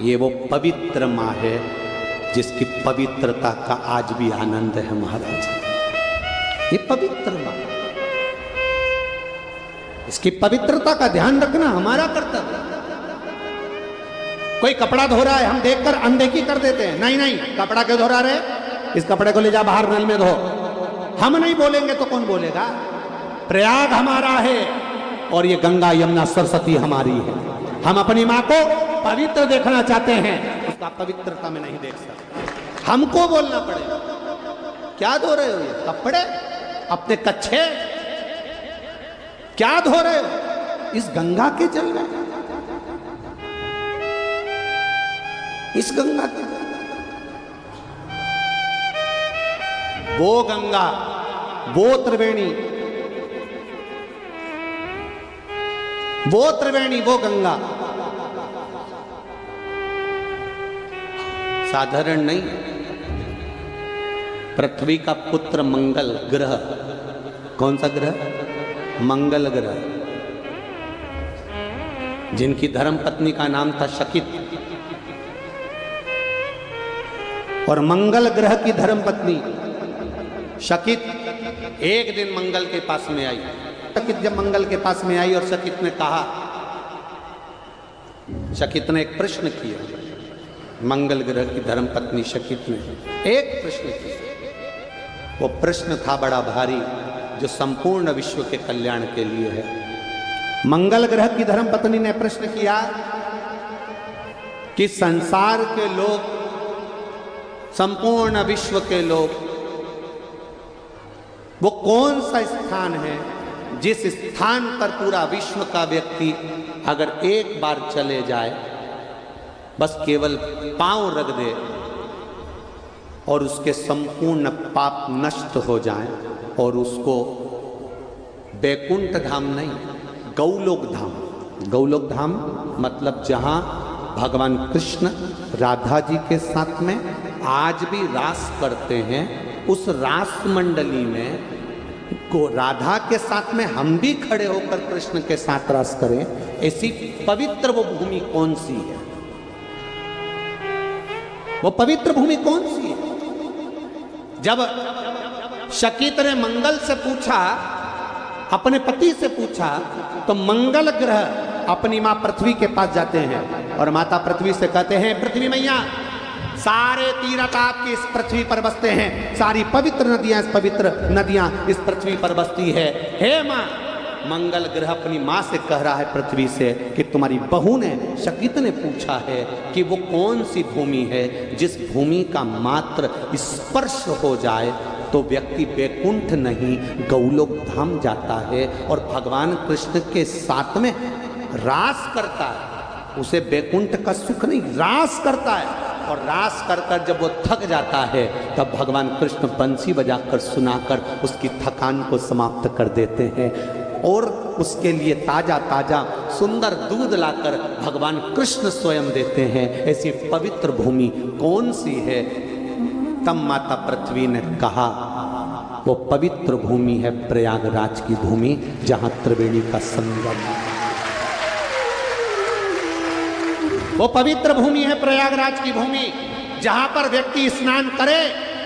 ये वो पवित्र माँ है जिसकी पवित्रता का आज भी आनंद है महाराज। ये पवित्र माँ, इसकी पवित्रता का ध्यान रखना हमारा कर्तव्य। कोई कपड़ा धो रहा है, हम देखकर अनदेखी कर देते हैं। नहीं नहीं, कपड़ा क्यों धो रहा है? इस कपड़े को ले जा बाहर नल में धो। हम नहीं बोलेंगे तो कौन बोलेगा? प्रयाग हमारा है और ये गंगा यमुना सरस्वती हमारी है। हम अपनी माँ को पवित्र देखना चाहते हैं, उसका पवित्रता में नहीं देख सकते। हमको बोलना पड़ेगा। क्या धो रहे हो ये कपड़े? अपने कच्छे क्या धो रहे हो? इस गंगा के जल में, इस गंगा के जल। वो गंगा, वो त्रिवेणी, वो त्रिवेणी, वो गंगा साधारण नहीं। पृथ्वी का पुत्र मंगल ग्रह, कौन सा ग्रह? मंगल ग्रह, जिनकी धर्मपत्नी का नाम था शकित। और मंगल ग्रह की धर्मपत्नी शकित एक दिन मंगल के पास में आई। शकित जब मंगल के पास में आई और शकित ने कहा, शकित ने एक प्रश्न किया। मंगल ग्रह की धर्मपत्नी शकित ने एक प्रश्न किया। वो प्रश्न था बड़ा भारी, जो संपूर्ण विश्व के कल्याण के लिए है। मंगल ग्रह की धर्मपत्नी ने प्रश्न किया कि संसार के लोग, संपूर्ण विश्व के लोग, वो कौन सा स्थान है जिस स्थान पर पूरा विश्व का व्यक्ति अगर एक बार चले जाए, बस केवल पांव रख दे और उसके संपूर्ण पाप नष्ट हो जाएं और उसको बैकुंठ धाम नहीं, गौलोक धाम। गौलोक धाम मतलब जहां भगवान कृष्ण राधा जी के साथ में आज भी रास करते हैं, उस रास मंडली में को राधा के साथ में हम भी खड़े होकर कृष्ण के साथ रास करें, ऐसी पवित्र वो भूमि कौन सी है? वो पवित्र भूमि कौन सी है? जब शकीत ने मंगल से पूछा, अपने पति से पूछा, तो मंगल ग्रह अपनी मां पृथ्वी के पास जाते हैं और माता पृथ्वी से कहते हैं, पृथ्वी मैया, सारे तीर्थ आपकी इस पृथ्वी पर बसते हैं, सारी पवित्र नदियां इस पृथ्वी पर बसती है। हे मां, मंगल ग्रह अपनी मां से कह रहा है पृथ्वी से कि तुम्हारी बहू ने, शकीत ने पूछा है कि वो कौन सी भूमि है जिस भूमि का मात्र स्पर्श हो जाए तो व्यक्ति बैकुंठ नहीं गौलोक धाम जाता है और भगवान कृष्ण के साथ में रास करता है। उसे बैकुंठ का सुख नहीं, रास करता है। और रास कर कर जब वो थक जाता है तब भगवान कृष्ण बंसी बजाकर सुनाकर उसकी थकान को समाप्त कर देते हैं और उसके लिए ताजा ताजा सुंदर दूध लाकर भगवान कृष्ण स्वयं देते हैं। ऐसी पवित्र भूमि कौन सी है? तब माता पृथ्वी ने कहा, वो पवित्र भूमि है प्रयागराज की भूमि, जहां त्रिवेणी का संगम। वो पवित्र भूमि है प्रयागराज की भूमि, जहां पर व्यक्ति स्नान करे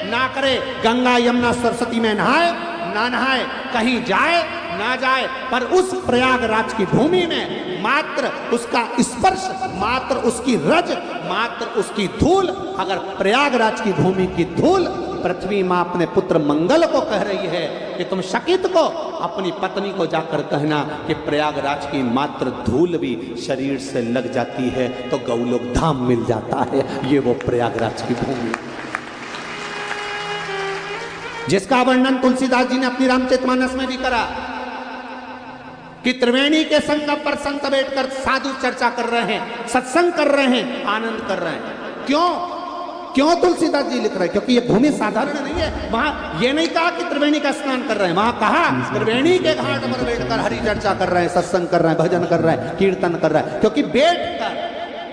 ना करे, गंगा यमुना सरस्वती में नहाए ना नहाए, कहीं जाए ना जाए, पर उस प्रयागराज की भूमि में मात्र उसका स्पर्श, मात्र उसकी रज, मात्र उसकी धूल, अगर प्रयागराज की भूमि की धूल पृथ्वी मां अपने पुत्र मंगल को कह रही है कि तुम शकित को, अपनी पत्नी को जाकर कहना कि प्रयागराज की मात्र धूल भी शरीर से लग जाती है तो गौलोक धाम मिल जाता है। ये वो प्रयागराज की भूमि जिसका वर्णन तुलसीदास जी ने अपनी रामचरितमानस में भी करा कि त्रिवेणी के संगम पर संत बैठकर साधु चर्चा कर रहे हैं, सत्संग कर रहे हैं, आनंद कर रहे हैं। क्यों तुलसीदास जी लिख रहे हैं? क्योंकि ये भूमि साधारण नहीं है। वहां ये नहीं कहा कि त्रिवेणी का स्नान कर रहे हैं, वहां कहा त्रिवेणी के घाट पर बैठकर हरि चर्चा कर रहे हैं, सत्संग कर रहे हैं, भजन कर रहे हैं, कीर्तन कर रहे हैं। क्योंकि बैठकर,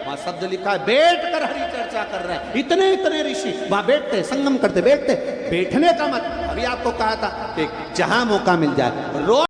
वहां शब्द लिखा है बैठकर हरि चर्चा कर रहे हैं। इतने इतने ऋषि वहां बैठते, संगम करते, बैठते। बैठने का मत, अभी आपको कहा था कि जहां मौका मिल जाए रोज